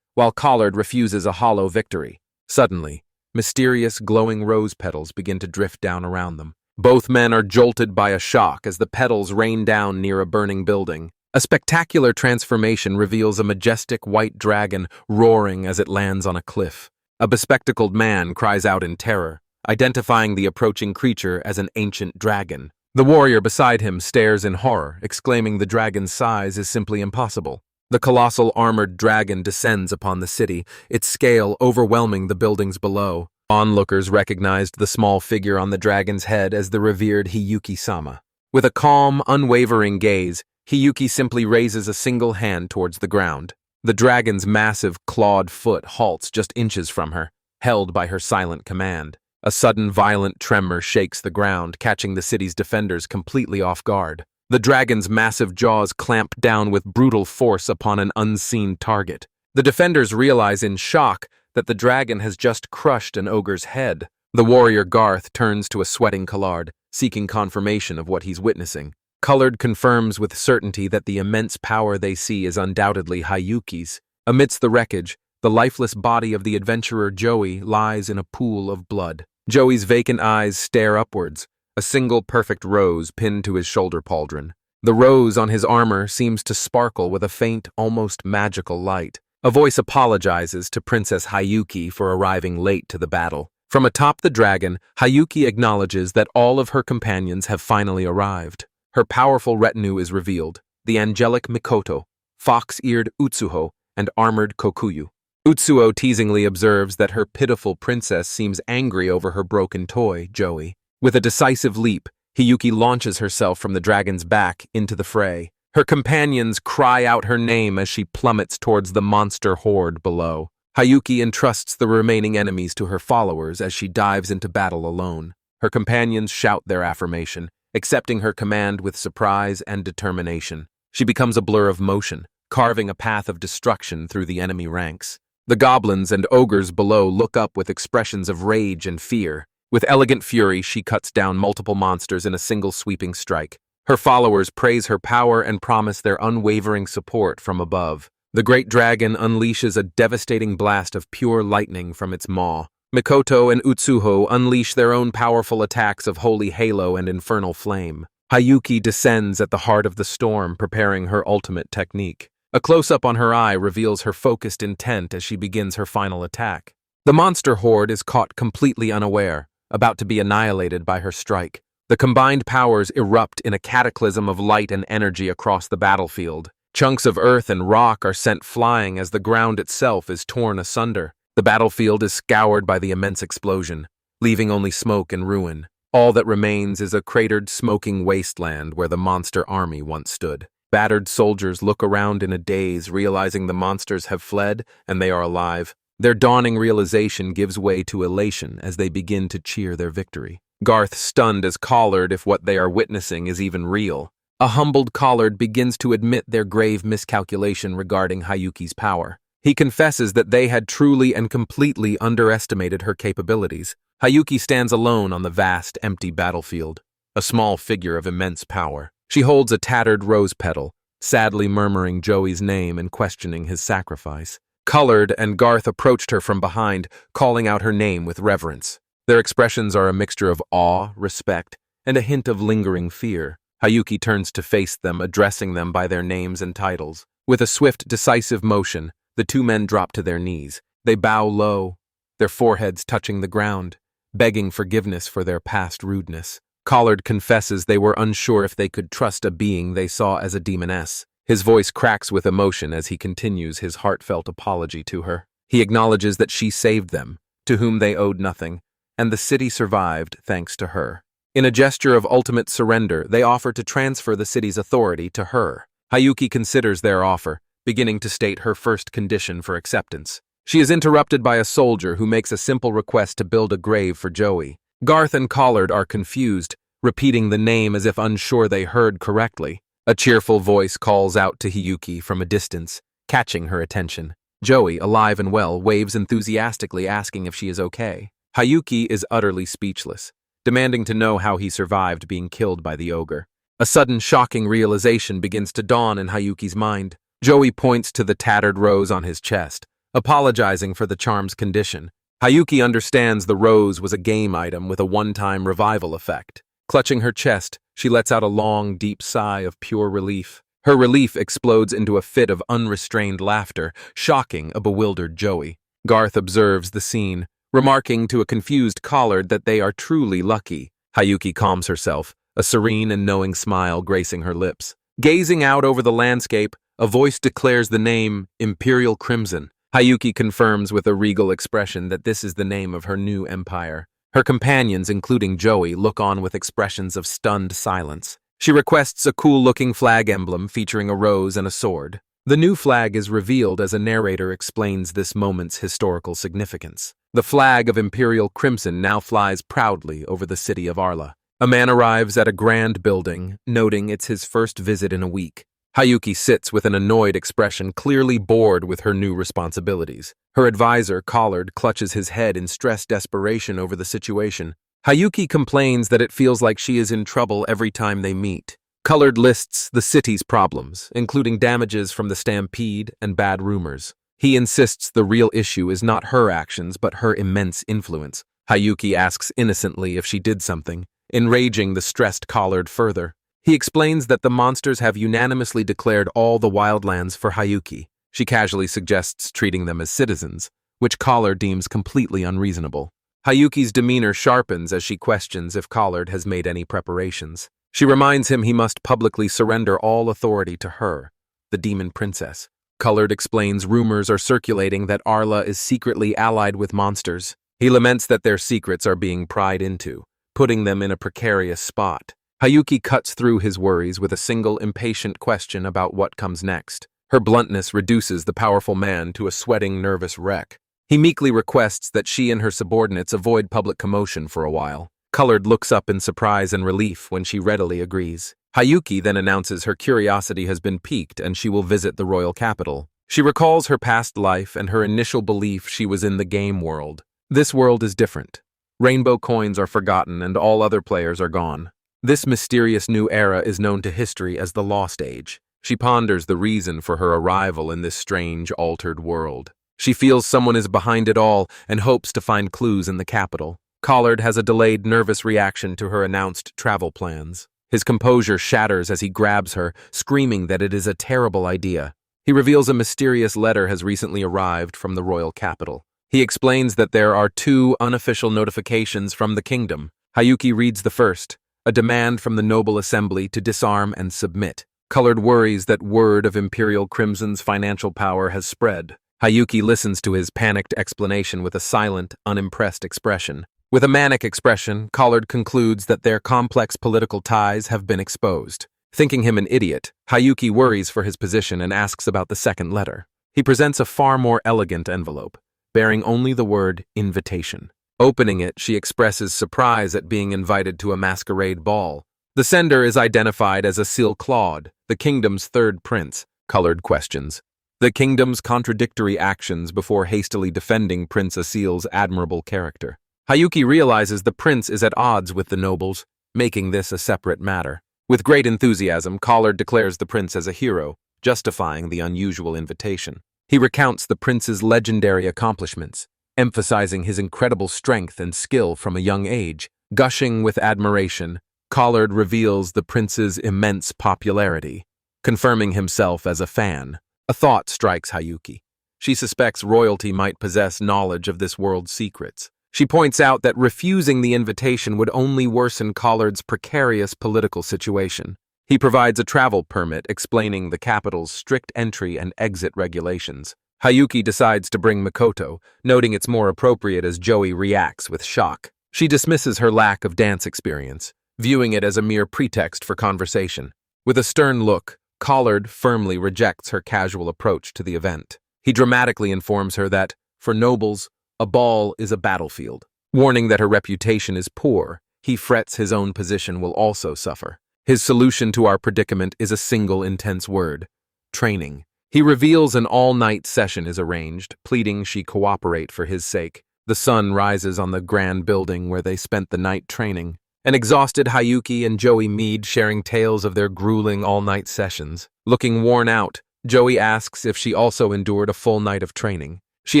while Collard refuses a hollow victory. Suddenly, mysterious glowing rose petals begin to drift down around them. Both men are jolted by a shock as the petals rain down near a burning building. A spectacular transformation reveals a majestic white dragon roaring as it lands on a cliff. A bespectacled man cries out in terror, identifying the approaching creature as an ancient dragon. The warrior beside him stares in horror, exclaiming the dragon's size is simply impossible. The colossal armored dragon descends upon the city, its scale overwhelming the buildings below. Onlookers recognized the small figure on the dragon's head as the revered Hiyuki-sama. With a calm, unwavering gaze, Hiyuki simply raises a single hand towards the ground. The dragon's massive, clawed foot halts just inches from her, held by her silent command. A sudden, violent tremor shakes the ground, catching the city's defenders completely off guard. The dragon's massive jaws clamp down with brutal force upon an unseen target. The defenders realize in shock that the dragon has just crushed an ogre's head. The warrior Garth turns to a sweating Collard, seeking confirmation of what he's witnessing. Collard confirms with certainty that the immense power they see is undoubtedly Hiyuki's. Amidst the wreckage, the lifeless body of the adventurer Joey lies in a pool of blood. Joey's vacant eyes stare upwards, a single perfect rose pinned to his shoulder pauldron. The rose on his armor seems to sparkle with a faint, almost magical light. A voice apologizes to Princess Hiyuki for arriving late to the battle. From atop the dragon, Hayuki acknowledges that all of her companions have finally arrived. Her powerful retinue is revealed: the angelic Mikoto, fox-eared Utsuho, and armored Kokuyu. Utsuho teasingly observes that her pitiful princess seems angry over her broken toy, Joey. With a decisive leap, Hayuki launches herself from the dragon's back into the fray. Her companions cry out her name as she plummets towards the monster horde below. Hayuki entrusts the remaining enemies to her followers as she dives into battle alone. Her companions shout their affirmation, accepting her command with surprise and determination. She becomes a blur of motion, carving a path of destruction through the enemy ranks. The goblins and ogres below look up with expressions of rage and fear. With elegant fury, she cuts down multiple monsters in a single sweeping strike. Her followers praise her power and promise their unwavering support from above. The great dragon unleashes a devastating blast of pure lightning from its maw. Mikoto and Utsuho unleash their own powerful attacks of holy halo and infernal flame. Hayuki descends at the heart of the storm, preparing her ultimate technique. A close-up on her eye reveals her focused intent as she begins her final attack. The monster horde is caught completely unaware, about to be annihilated by her strike. The combined powers erupt in a cataclysm of light and energy across the battlefield. Chunks of earth and rock are sent flying as the ground itself is torn asunder. The battlefield is scoured by the immense explosion, leaving only smoke and ruin. All that remains is a cratered, smoking wasteland where the monster army once stood. Battered soldiers look around in a daze, realizing the monsters have fled and they are alive. Their dawning realization gives way to elation as they begin to cheer their victory. Garth stunned as collared if what they are witnessing is even real. A humbled Collard begins to admit their grave miscalculation regarding Hayuki's power. He confesses that they had truly and completely underestimated her capabilities. Hayuki stands alone on the vast, empty battlefield, a small figure of immense power. She holds a tattered rose petal, sadly murmuring Joey's name and questioning his sacrifice. Collard and Garth approached her from behind, calling out her name with reverence. Their expressions are a mixture of awe, respect, and a hint of lingering fear. Hayuki turns to face them, addressing them by their names and titles. With a swift, decisive motion, the two men drop to their knees. They bow low, their foreheads touching the ground, begging forgiveness for their past rudeness. Collard confesses they were unsure if they could trust a being they saw as a demoness. His voice cracks with emotion as he continues his heartfelt apology to her. He acknowledges that she saved them, to whom they owed nothing, and the city survived thanks to her. In a gesture of ultimate surrender, they offer to transfer the city's authority to her. Hayuki considers their offer, beginning to state her first condition for acceptance. She is interrupted by a soldier who makes a simple request to build a grave for Joey. Garth and Collard are confused, repeating the name as if unsure they heard correctly. A cheerful voice calls out to Hayuki from a distance, catching her attention. Joey, alive and well, waves enthusiastically, asking if she is okay. Hayuki is utterly speechless, demanding to know how he survived being killed by the ogre. A sudden, shocking realization begins to dawn in Hayuki's mind. Joey points to the tattered rose on his chest, apologizing for the charm's condition. Hayuki understands the rose was a game item with a one-time revival effect. Clutching her chest, she lets out a long, deep sigh of pure relief. Her relief explodes into a fit of unrestrained laughter, shocking a bewildered Joey. Garth observes the scene, remarking to a confused Collard that they are truly lucky. Hayuki calms herself, a serene and knowing smile gracing her lips. Gazing out over the landscape, a voice declares the name Imperial Crimson. Hayuki confirms with a regal expression that this is the name of her new empire. Her companions, including Joey, look on with expressions of stunned silence. She requests a cool-looking flag emblem featuring a rose and a sword. The new flag is revealed as a narrator explains this moment's historical significance. The flag of Imperial Crimson now flies proudly over the city of Arla. A man arrives at a grand building, noting it's his first visit in a week. Hayuki sits with an annoyed expression, clearly bored with her new responsibilities. Her advisor, Collard, clutches his head in stressed desperation over the situation. Hayuki complains that it feels like she is in trouble every time they meet. Collard lists the city's problems, including damages from the stampede and bad rumors. He insists the real issue is not her actions, but her immense influence. Hayuki asks innocently if she did something, enraging the stressed Collard further. He explains that the monsters have unanimously declared all the wildlands for Hayuki. She casually suggests treating them as citizens, which Collard deems completely unreasonable. Hayuki's demeanor sharpens as she questions if Collard has made any preparations. She reminds him he must publicly surrender all authority to her, the demon princess. Collard explains rumors are circulating that Arla is secretly allied with monsters. He laments that their secrets are being pried into, putting them in a precarious spot. Hayuki cuts through his worries with a single impatient question about what comes next. Her bluntness reduces the powerful man to a sweating, nervous wreck. He meekly requests that she and her subordinates avoid public commotion for a while. Collard looks up in surprise and relief when she readily agrees. Hayuki then announces her curiosity has been piqued and she will visit the royal capital. She recalls her past life and her initial belief she was in the game world. This world is different. Rainbow coins are forgotten and all other players are gone. This mysterious new era is known to history as the Lost Age. She ponders the reason for her arrival in this strange, altered world. She feels someone is behind it all and hopes to find clues in the capital. Collard has a delayed, nervous reaction to her announced travel plans. His composure shatters as he grabs her, screaming that it is a terrible idea. He reveals a mysterious letter has recently arrived from the royal capital. He explains that there are 2 unofficial notifications from the kingdom. Hayuki reads the first, a demand from the noble assembly to disarm and submit. Collard worries that word of Imperial Crimson's financial power has spread. Hayuki listens to his panicked explanation with a silent, unimpressed expression. With a manic expression, Collard concludes that their complex political ties have been exposed. Thinking him an idiot, Hayuki worries for his position and asks about the second letter. He presents a far more elegant envelope, bearing only the word invitation. Opening it, she expresses surprise at being invited to a masquerade ball. The sender is identified as Asil Claude, the kingdom's 3rd prince. Collard questions the kingdom's contradictory actions before hastily defending Prince Asil's admirable character. Hayuki realizes the prince is at odds with the nobles, making this a separate matter. With great enthusiasm, Collard declares the prince as a hero, justifying the unusual invitation. He recounts the prince's legendary accomplishments, emphasizing his incredible strength and skill from a young age. Gushing with admiration, Collard reveals the prince's immense popularity, confirming himself as a fan. A thought strikes Hayuki. She suspects royalty might possess knowledge of this world's secrets. She points out that refusing the invitation would only worsen Collard's precarious political situation. He provides a travel permit explaining the capital's strict entry and exit regulations. Hayuki decides to bring Mikoto, noting it's more appropriate as Joey reacts with shock. She dismisses her lack of dance experience, viewing it as a mere pretext for conversation. With a stern look, Collard firmly rejects her casual approach to the event. He dramatically informs her that, for nobles, a ball is a battlefield. Warning that her reputation is poor, he frets his own position will also suffer. His solution to our predicament is a single intense word: training. He reveals an all-night session is arranged, pleading she cooperate for his sake. The sun rises on the grand building where they spent the night training. An exhausted Hayuki and Joey Mead sharing tales of their grueling all-night sessions. Looking worn out, Joey asks if she also endured a full night of training. She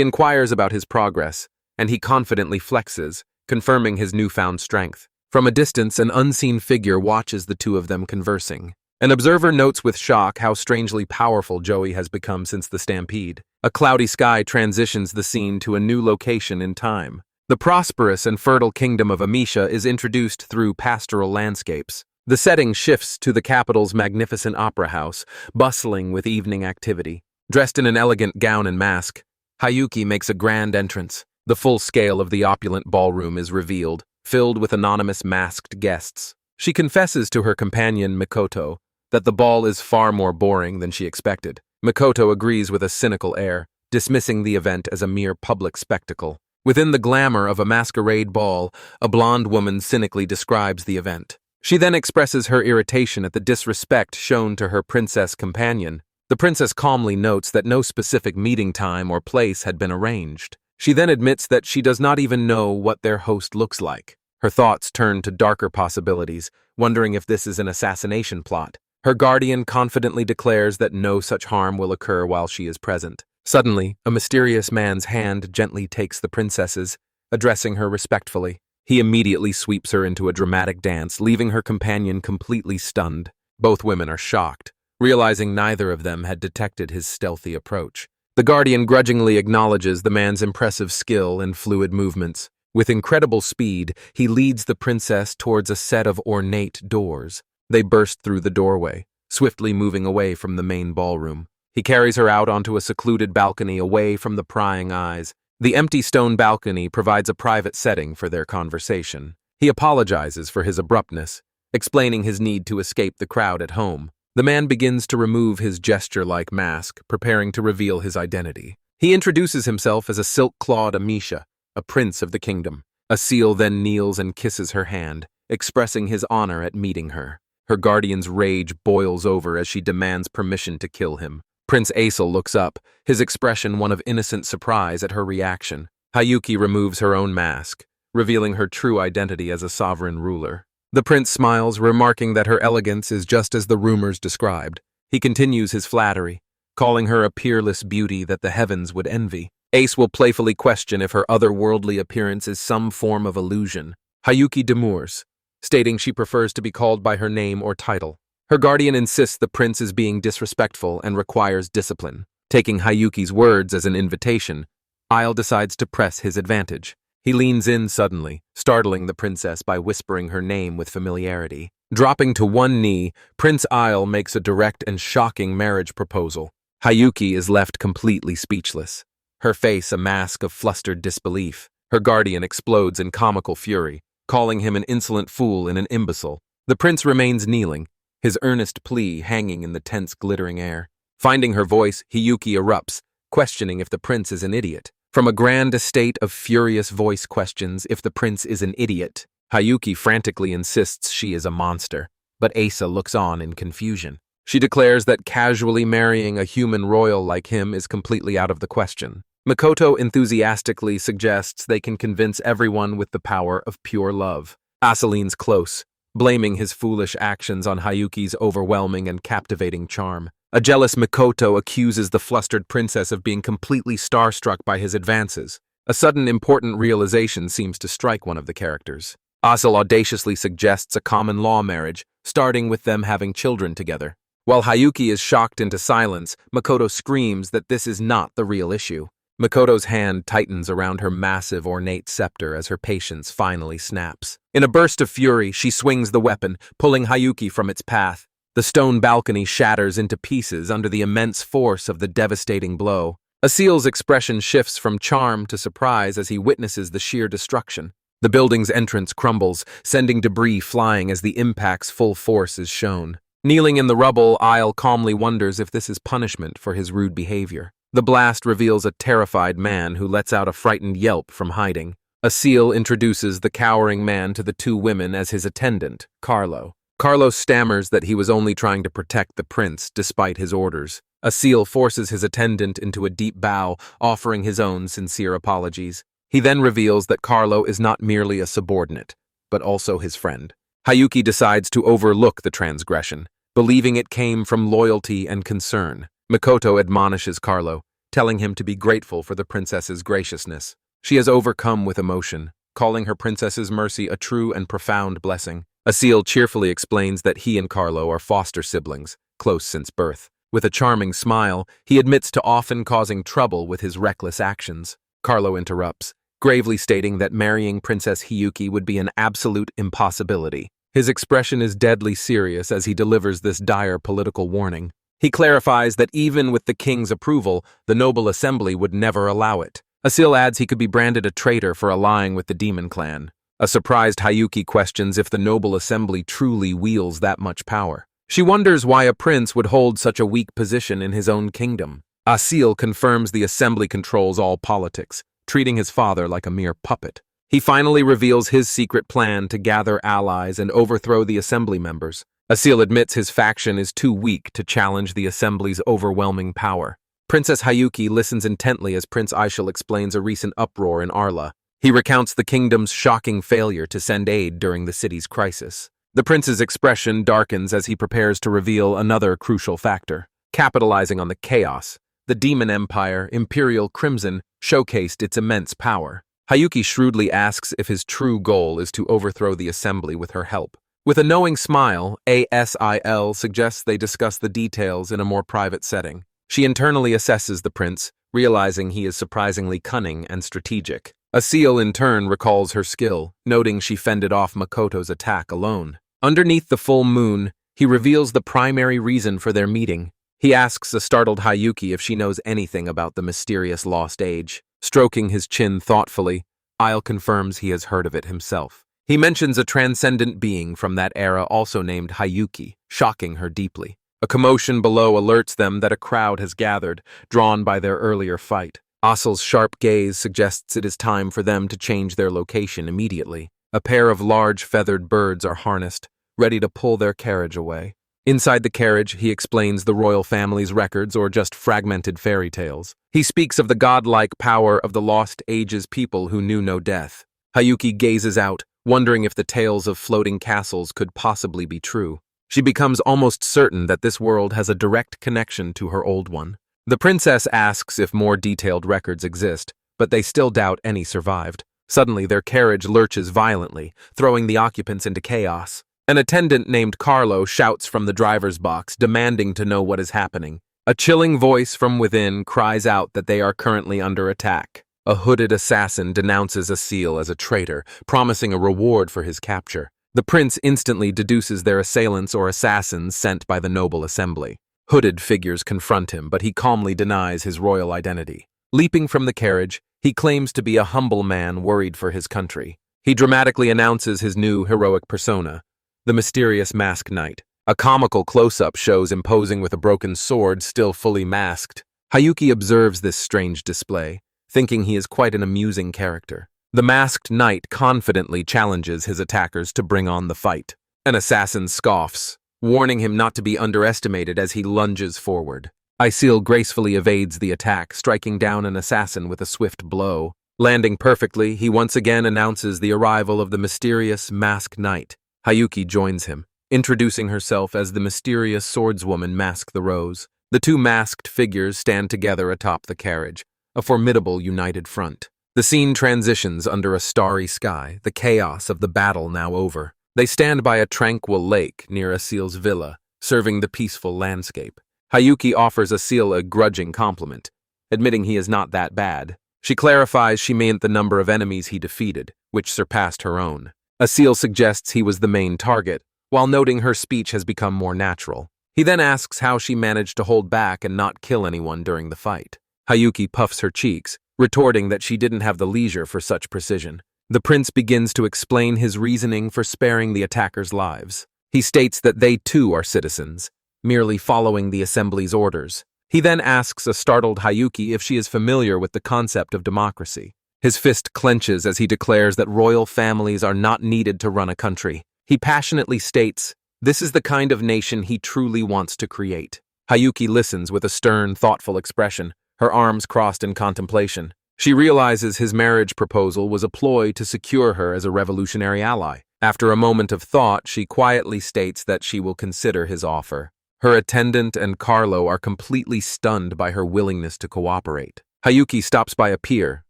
inquires about his progress, and he confidently flexes, confirming his newfound strength. From a distance, an unseen figure watches the 2 of them conversing. An observer notes with shock how strangely powerful Joey has become since the stampede. A cloudy sky transitions the scene to a new location in time. The prosperous and fertile kingdom of Amisha is introduced through pastoral landscapes. The setting shifts to the capital's magnificent opera house, bustling with evening activity. Dressed in an elegant gown and mask, Hayuki makes a grand entrance. The full scale of the opulent ballroom is revealed, filled with anonymous masked guests. She confesses to her companion Mikoto that the ball is far more boring than she expected. Mikoto agrees with a cynical air, dismissing the event as a mere public spectacle. Within the glamour of a masquerade ball, a blonde woman cynically describes the event. She then expresses her irritation at the disrespect shown to her princess companion. The princess calmly notes that no specific meeting time or place had been arranged. She then admits that she does not even know what their host looks like. Her thoughts turn to darker possibilities, wondering if this is an assassination plot. Her guardian confidently declares that no such harm will occur while she is present. Suddenly, a mysterious man's hand gently takes the princess's, addressing her respectfully. He immediately sweeps her into a dramatic dance, leaving her companion completely stunned. Both women are shocked, realizing neither of them had detected his stealthy approach. The guardian grudgingly acknowledges the man's impressive skill and fluid movements. With incredible speed, he leads the princess towards a set of ornate doors. They burst through the doorway, swiftly moving away from the main ballroom. He carries her out onto a secluded balcony away from the prying eyes. The empty stone balcony provides a private setting for their conversation. He apologizes for his abruptness, explaining his need to escape the crowd at home. The man begins to remove his gesture-like mask, preparing to reveal his identity. He introduces himself as a silk-clawed Amisha, a prince of the kingdom. Asil then kneels and kisses her hand, expressing his honor at meeting her. Her guardian's rage boils over as she demands permission to kill him. Prince Asil looks up, his expression one of innocent surprise at her reaction. Hayuki removes her own mask, revealing her true identity as a sovereign ruler. The prince smiles, remarking that her elegance is just as the rumors described. He continues his flattery, calling her a peerless beauty that the heavens would envy. Ace will playfully question if her otherworldly appearance is some form of illusion. Hayuki demurs, stating she prefers to be called by her name or title. Her guardian insists the prince is being disrespectful and requires discipline. Taking Hayuki's words as an invitation, Isle decides to press his advantage. He leans in suddenly, startling the princess by whispering her name with familiarity. Dropping to one knee, Prince Isle makes a direct and shocking marriage proposal. Hayuki is left completely speechless, her face a mask of flustered disbelief. Her guardian explodes in comical fury, calling him an insolent fool and an imbecile. The prince remains kneeling, his earnest plea hanging in the tense, glittering air. Finding her voice, Hayuki erupts, questioning if the prince is an idiot. From a grand estate of furious voice questions if the prince is an idiot, Hayuki frantically insists she is a monster, but Asa looks on in confusion. She declares that casually marrying a human royal like him is completely out of the question. Mikoto enthusiastically suggests they can convince everyone with the power of pure love. Asa leans close, blaming his foolish actions on Hayuki's overwhelming and captivating charm. A jealous Mikoto accuses the flustered princess of being completely starstruck by his advances. A sudden important realization seems to strike one of the characters. Asil audaciously suggests a common law marriage, starting with them having children together. While Hayuki is shocked into silence, Mikoto screams that this is not the real issue. Mikoto's hand tightens around her massive ornate scepter as her patience finally snaps. In a burst of fury, she swings the weapon, pulling Hayuki from its path. The stone balcony shatters into pieces under the immense force of the devastating blow. Asil's expression shifts from charm to surprise as he witnesses the sheer destruction. The building's entrance crumbles, sending debris flying as the impact's full force is shown. Kneeling in the rubble, Isle calmly wonders if this is punishment for his rude behavior. The blast reveals a terrified man who lets out a frightened yelp from hiding. Asil introduces the cowering man to the two women as his attendant, Carlo. Carlo stammers that he was only trying to protect the prince despite his orders. Asil forces his attendant into a deep bow, offering his own sincere apologies. He then reveals that Carlo is not merely a subordinate, but also his friend. Hayuki decides to overlook the transgression, believing it came from loyalty and concern. Mikoto admonishes Carlo, telling him to be grateful for the princess's graciousness. She is overcome with emotion, calling her princess's mercy a true and profound blessing. Asil cheerfully explains that he and Carlo are foster siblings, close since birth. With a charming smile, he admits to often causing trouble with his reckless actions. Carlo interrupts, gravely stating that marrying Princess Hayuki would be an absolute impossibility. His expression is deadly serious as he delivers this dire political warning. He clarifies that even with the king's approval, the noble assembly would never allow it. Asil adds he could be branded a traitor for allying with the demon clan. A surprised Hayuki questions if the noble assembly truly wields that much power. She wonders why a prince would hold such a weak position in his own kingdom. Asil confirms the assembly controls all politics, treating his father like a mere puppet. He finally reveals his secret plan to gather allies and overthrow the assembly members. Asil admits his faction is too weak to challenge the assembly's overwhelming power. Princess Hayuki listens intently as Prince Aishal explains a recent uproar in Arla. He recounts the kingdom's shocking failure to send aid during the city's crisis. The prince's expression darkens as he prepares to reveal another crucial factor. Capitalizing on the chaos, the demon empire, Imperial Crimson, showcased its immense power. Hayuki shrewdly asks if his true goal is to overthrow the assembly with her help. With a knowing smile, Asil suggests they discuss the details in a more private setting. She internally assesses the prince, realizing he is surprisingly cunning and strategic. A seal in turn recalls her skill, noting she fended off Makoto's attack alone. Underneath the full moon, he reveals the primary reason for their meeting. He asks a startled Hayuki if she knows anything about the mysterious lost age. Stroking his chin thoughtfully, Isle confirms he has heard of it himself. He mentions a transcendent being from that era also named Hayuki, shocking her deeply. A commotion below alerts them that a crowd has gathered, drawn by their earlier fight. Asel's sharp gaze suggests it is time for them to change their location immediately. A pair of large feathered birds are harnessed, ready to pull their carriage away. Inside the carriage, he explains the royal family's records or just fragmented fairy tales. He speaks of the godlike power of the lost ages people who knew no death. Hayuki gazes out, wondering if the tales of floating castles could possibly be true. She becomes almost certain that this world has a direct connection to her old one. The princess asks if more detailed records exist, but they still doubt any survived. Suddenly, their carriage lurches violently, throwing the occupants into chaos. An attendant named Carlo shouts from the driver's box, demanding to know what is happening. A chilling voice from within cries out that they are currently under attack. A hooded assassin denounces Asil as a traitor, promising a reward for his capture. The prince instantly deduces their assailants or assassins sent by the noble assembly. Hooded figures confront him, but he calmly denies his royal identity. Leaping from the carriage, he claims to be a humble man worried for his country. He dramatically announces his new heroic persona, the mysterious masked knight. A comical close-up shows him posing with a broken sword, still fully masked. Hayuki observes this strange display, thinking he is quite an amusing character. The masked knight confidently challenges his attackers to bring on the fight. An assassin scoffs, warning him not to be underestimated as he lunges forward. Asil gracefully evades the attack, striking down an assassin with a swift blow. Landing perfectly, he once again announces the arrival of the mysterious masked knight. Hayuki joins him, introducing herself as the mysterious swordswoman Mask the Rose. The two masked figures stand together atop the carriage, a formidable united front. The scene transitions under a starry sky, the chaos of the battle now over. They stand by a tranquil lake near Asil's villa, serving the peaceful landscape. Hayuki offers Asil a grudging compliment, admitting he is not that bad. She clarifies she meant the number of enemies he defeated, which surpassed her own. Asil suggests he was the main target, while noting her speech has become more natural. He then asks how she managed to hold back and not kill anyone during the fight. Hayuki puffs her cheeks, retorting that she didn't have the leisure for such precision. The prince begins to explain his reasoning for sparing the attackers' lives. He states that they too are citizens, merely following the assembly's orders. He then asks a startled Hayuki if she is familiar with the concept of democracy. His fist clenches as he declares that royal families are not needed to run a country. He passionately states, this is the kind of nation he truly wants to create. Hayuki listens with a stern, thoughtful expression, her arms crossed in contemplation. She realizes his marriage proposal was a ploy to secure her as a revolutionary ally. After a moment of thought, she quietly states that she will consider his offer. Her attendant and Carlo are completely stunned by her willingness to cooperate. Hayuki stops by a pier,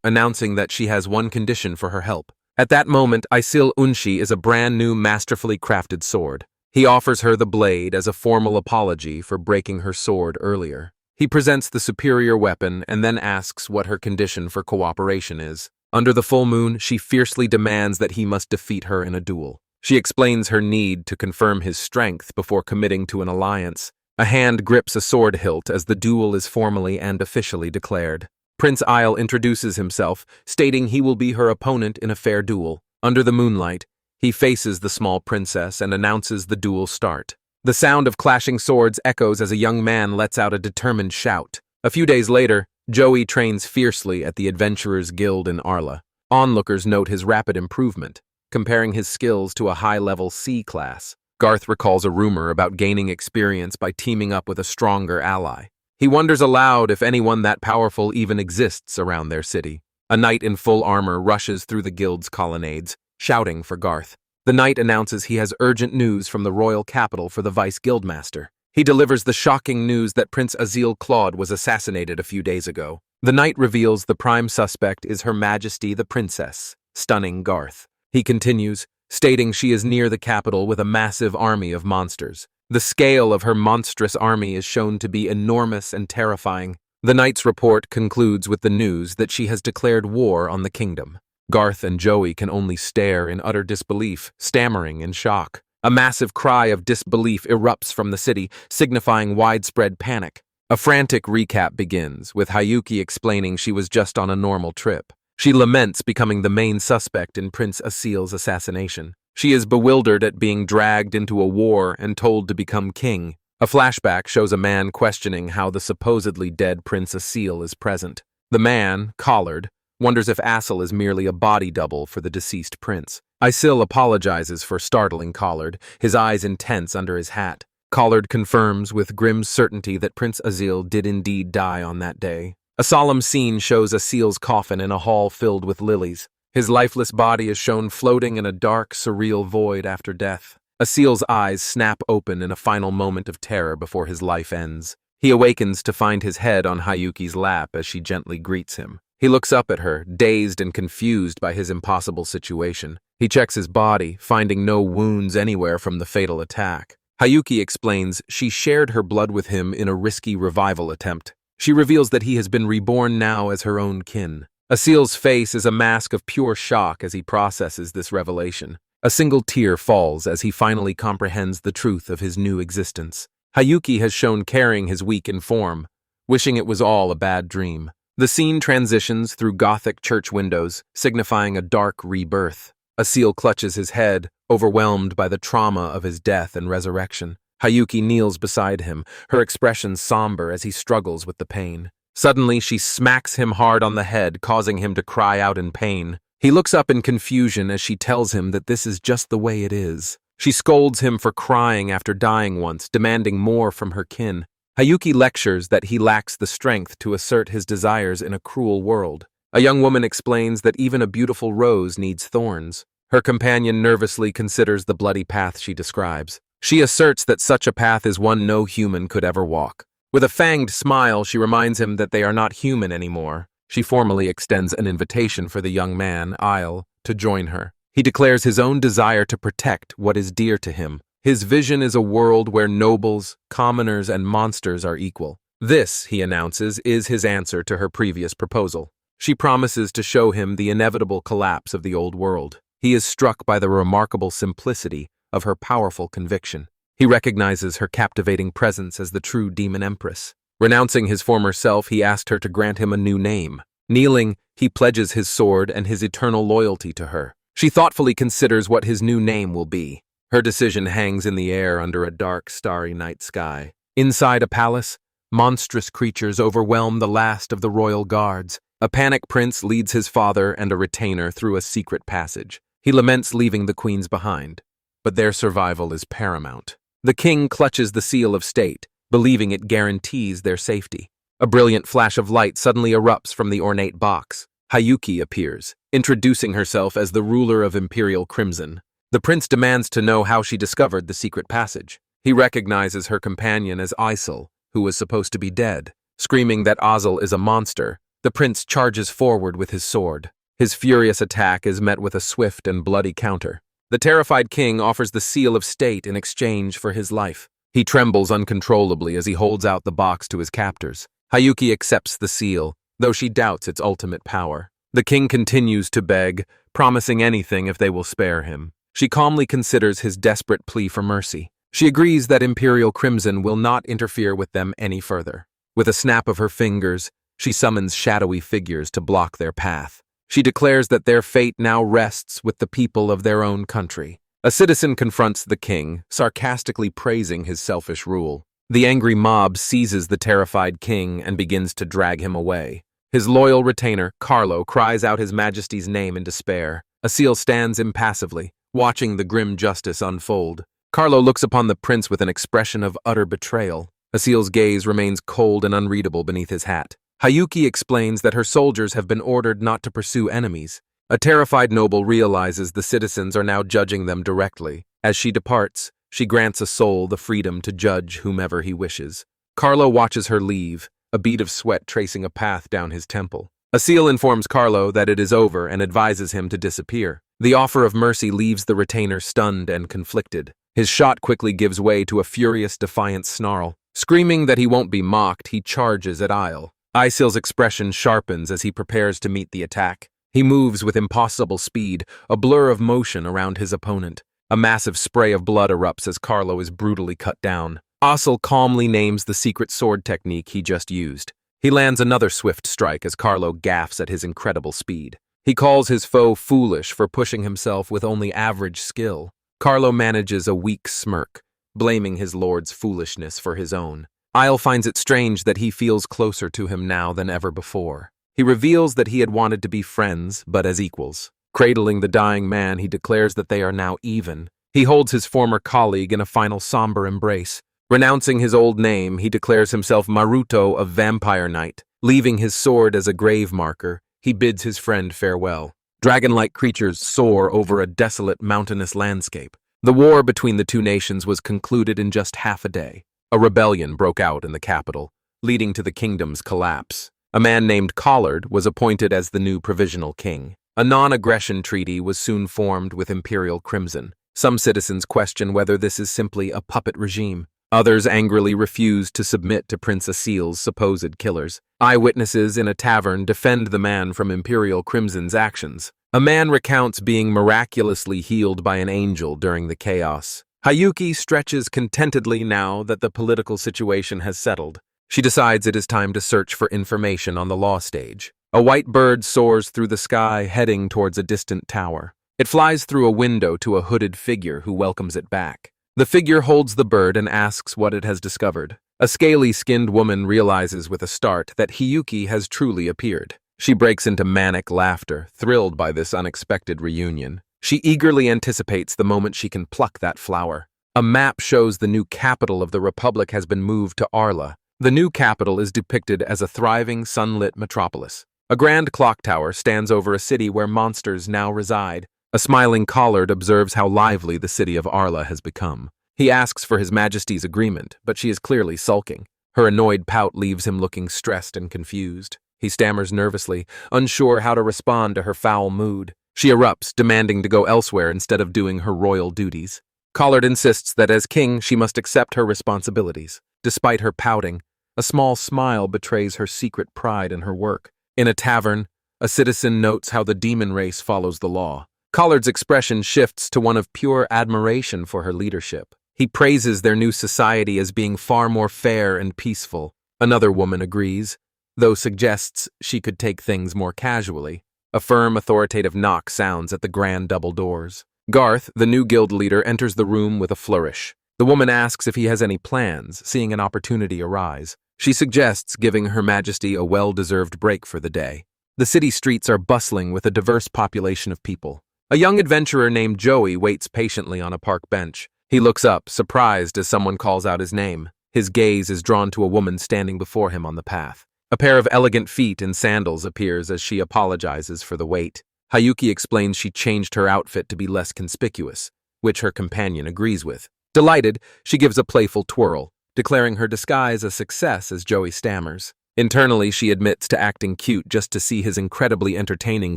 announcing that she has one condition for her help. At that moment, Asil Unshi is a brand new, masterfully crafted sword. He offers her the blade as a formal apology for breaking her sword earlier. He presents the superior weapon and then asks what her condition for cooperation is. Under the full moon, she fiercely demands that he must defeat her in a duel. She explains her need to confirm his strength before committing to an alliance. A hand grips a sword hilt as the duel is formally and officially declared. Prince Isle introduces himself, stating he will be her opponent in a fair duel. Under the moonlight, he faces the small princess and announces the duel start. The sound of clashing swords echoes as a young man lets out a determined shout. A few days later, Joey trains fiercely at the Adventurers Guild in Arla. Onlookers note his rapid improvement, comparing his skills to a high-level C class. Garth recalls a rumor about gaining experience by teaming up with a stronger ally. He wonders aloud if anyone that powerful even exists around their city. A knight in full armor rushes through the guild's colonnades, shouting for Garth. The knight announces he has urgent news from the royal capital for the vice guildmaster. He delivers the shocking news that Prince Azil Claude was assassinated a few days ago. The knight reveals the prime suspect is Her Majesty the Princess, stunning Garth. He continues, stating she is near the capital with a massive army of monsters. The scale of her monstrous army is shown to be enormous and terrifying. The knight's report concludes with the news that she has declared war on the kingdom. Garth and Joey can only stare in utter disbelief, stammering in shock. A massive cry of disbelief erupts from the city, signifying widespread panic. A frantic recap begins, with Hayuki explaining she was just on a normal trip. She laments becoming the main suspect in Prince Asil's assassination. She is bewildered at being dragged into a war and told to become king. A flashback shows a man questioning how the supposedly dead Prince Asil is present. The man, Collard, wonders if Asil is merely a body double for the deceased prince. Asil apologizes for startling Collard, his eyes intense under his hat. Collard confirms with grim certainty that Prince Asil did indeed die on that day. A solemn scene shows Asil's coffin in a hall filled with lilies. His lifeless body is shown floating in a dark, surreal void after death. Asil's eyes snap open in a final moment of terror before his life ends. He awakens to find his head on Hayuki's lap as she gently greets him. He looks up at her, dazed and confused by his impossible situation. He checks his body, finding no wounds anywhere from the fatal attack. Hayuki explains she shared her blood with him in a risky revival attempt. She reveals that he has been reborn now as her own kin. Asil's face is a mask of pure shock as he processes this revelation. A single tear falls as he finally comprehends the truth of his new existence. Hayuki has shown carrying his weakened form, wishing it was all a bad dream. The scene transitions through Gothic church windows, signifying a dark rebirth. Asil clutches his head, overwhelmed by the trauma of his death and resurrection. Hayuki kneels beside him, her expression somber as he struggles with the pain. Suddenly, she smacks him hard on the head, causing him to cry out in pain. He looks up in confusion as she tells him that this is just the way it is. She scolds him for crying after dying once, demanding more from her kin. Hayuki lectures that he lacks the strength to assert his desires in a cruel world. A young woman explains that even a beautiful rose needs thorns. Her companion nervously considers the bloody path she describes. She asserts that such a path is one no human could ever walk. With a fanged smile, she reminds him that they are not human anymore. She formally extends an invitation for the young man, Isle, to join her. He declares his own desire to protect what is dear to him. His vision is a world where nobles, commoners, and monsters are equal. This, he announces, is his answer to her previous proposal. She promises to show him the inevitable collapse of the old world. He is struck by the remarkable simplicity of her powerful conviction. He recognizes her captivating presence as the true demon empress. Renouncing his former self, he asked her to grant him a new name. Kneeling, he pledges his sword and his eternal loyalty to her. She thoughtfully considers what his new name will be. Her decision hangs in the air under a dark, starry night sky. Inside a palace, monstrous creatures overwhelm the last of the royal guards. A panic prince leads his father and a retainer through a secret passage. He laments leaving the queens behind, but their survival is paramount. The king clutches the seal of state, believing it guarantees their safety. A brilliant flash of light suddenly erupts from the ornate box. Hayuki appears, introducing herself as the ruler of Imperial Crimson. The prince demands to know how she discovered the secret passage. He recognizes her companion as Asil, who was supposed to be dead. Screaming that Asil is a monster, the prince charges forward with his sword. His furious attack is met with a swift and bloody counter. The terrified king offers the seal of state in exchange for his life. He trembles uncontrollably as he holds out the box to his captors. Hayuki accepts the seal, though she doubts its ultimate power. The king continues to beg, promising anything if they will spare him. She calmly considers his desperate plea for mercy. She agrees that Imperial Crimson will not interfere with them any further. With a snap of her fingers, she summons shadowy figures to block their path. She declares that their fate now rests with the people of their own country. A citizen confronts the king, sarcastically praising his selfish rule. The angry mob seizes the terrified king and begins to drag him away. His loyal retainer, Carlo, cries out His Majesty's name in despair. Asil stands impassively, watching the grim justice unfold. Carlo looks upon the prince with an expression of utter betrayal. Asil's gaze remains cold and unreadable beneath his hat. Hayuki explains that her soldiers have been ordered not to pursue enemies. A terrified noble realizes the citizens are now judging them directly. As she departs, she grants a soul the freedom to judge whomever he wishes. Carlo watches her leave, a bead of sweat tracing a path down his temple. Asil informs Carlo that it is over and advises him to disappear. The offer of mercy leaves the retainer stunned and conflicted. His shot quickly gives way to a furious, defiant snarl. Screaming that he won't be mocked, he charges at Isle. Asil's expression sharpens as he prepares to meet the attack. He moves with impossible speed, a blur of motion around his opponent. A massive spray of blood erupts as Carlo is brutally cut down. Assel calmly names the secret sword technique he just used. He lands another swift strike as Carlo gaffes at his incredible speed. He calls his foe foolish for pushing himself with only average skill. Carlo manages a weak smirk, blaming his lord's foolishness for his own. Isle finds it strange that he feels closer to him now than ever before. He reveals that he had wanted to be friends, but as equals. Cradling the dying man, he declares that they are now even. He holds his former colleague in a final somber embrace. Renouncing his old name, he declares himself Maruto of Vampire Knight. Leaving his sword as a grave marker, he bids his friend farewell. Dragon-like creatures soar over a desolate mountainous landscape. The war between the two nations was concluded in just half a day. A rebellion broke out in the capital, leading to the kingdom's collapse. A man named Collard was appointed as the new provisional king. A non-aggression treaty was soon formed with Imperial Crimson. Some citizens question whether this is simply a puppet regime. Others angrily refuse to submit to Prince Asil's supposed killers. Eyewitnesses in a tavern defend the man from Imperial Crimson's actions. A man recounts being miraculously healed by an angel during the chaos. Hayuki stretches contentedly now that the political situation has settled. She decides it is time to search for information on the law stage. A white bird soars through the sky, heading towards a distant tower. It flies through a window to a hooded figure who welcomes it back. The figure holds the bird and asks what it has discovered. A scaly-skinned woman realizes with a start that Hiyuki has truly appeared. She breaks into manic laughter, thrilled by this unexpected reunion. She eagerly anticipates the moment she can pluck that flower. A map shows the new capital of the Republic has been moved to Arla. The new capital is depicted as a thriving, sunlit metropolis. A grand clock tower stands over a city where monsters now reside. A smiling Collard observes how lively the city of Arla has become. He asks for His Majesty's agreement, but she is clearly sulking. Her annoyed pout leaves him looking stressed and confused. He stammers nervously, unsure how to respond to her foul mood. She erupts, demanding to go elsewhere instead of doing her royal duties. Collard insists that as king she must accept her responsibilities. Despite her pouting, a small smile betrays her secret pride in her work. In a tavern, a citizen notes how the demon race follows the law. Collard's expression shifts to one of pure admiration for her leadership. He praises their new society as being far more fair and peaceful. Another woman agrees, though suggests she could take things more casually. A firm, authoritative knock sounds at the grand double doors. Garth, the new guild leader, enters the room with a flourish. The woman asks if he has any plans, seeing an opportunity arise. She suggests giving Her Majesty a well-deserved break for the day. The city streets are bustling with a diverse population of people. A young adventurer named Joey waits patiently on a park bench. He looks up, surprised as someone calls out his name. His gaze is drawn to a woman standing before him on the path. A pair of elegant feet in sandals appears as she apologizes for the wait. Hayuki explains she changed her outfit to be less conspicuous, which her companion agrees with. Delighted, she gives a playful twirl, declaring her disguise a success as Joey stammers. Internally, she admits to acting cute just to see his incredibly entertaining,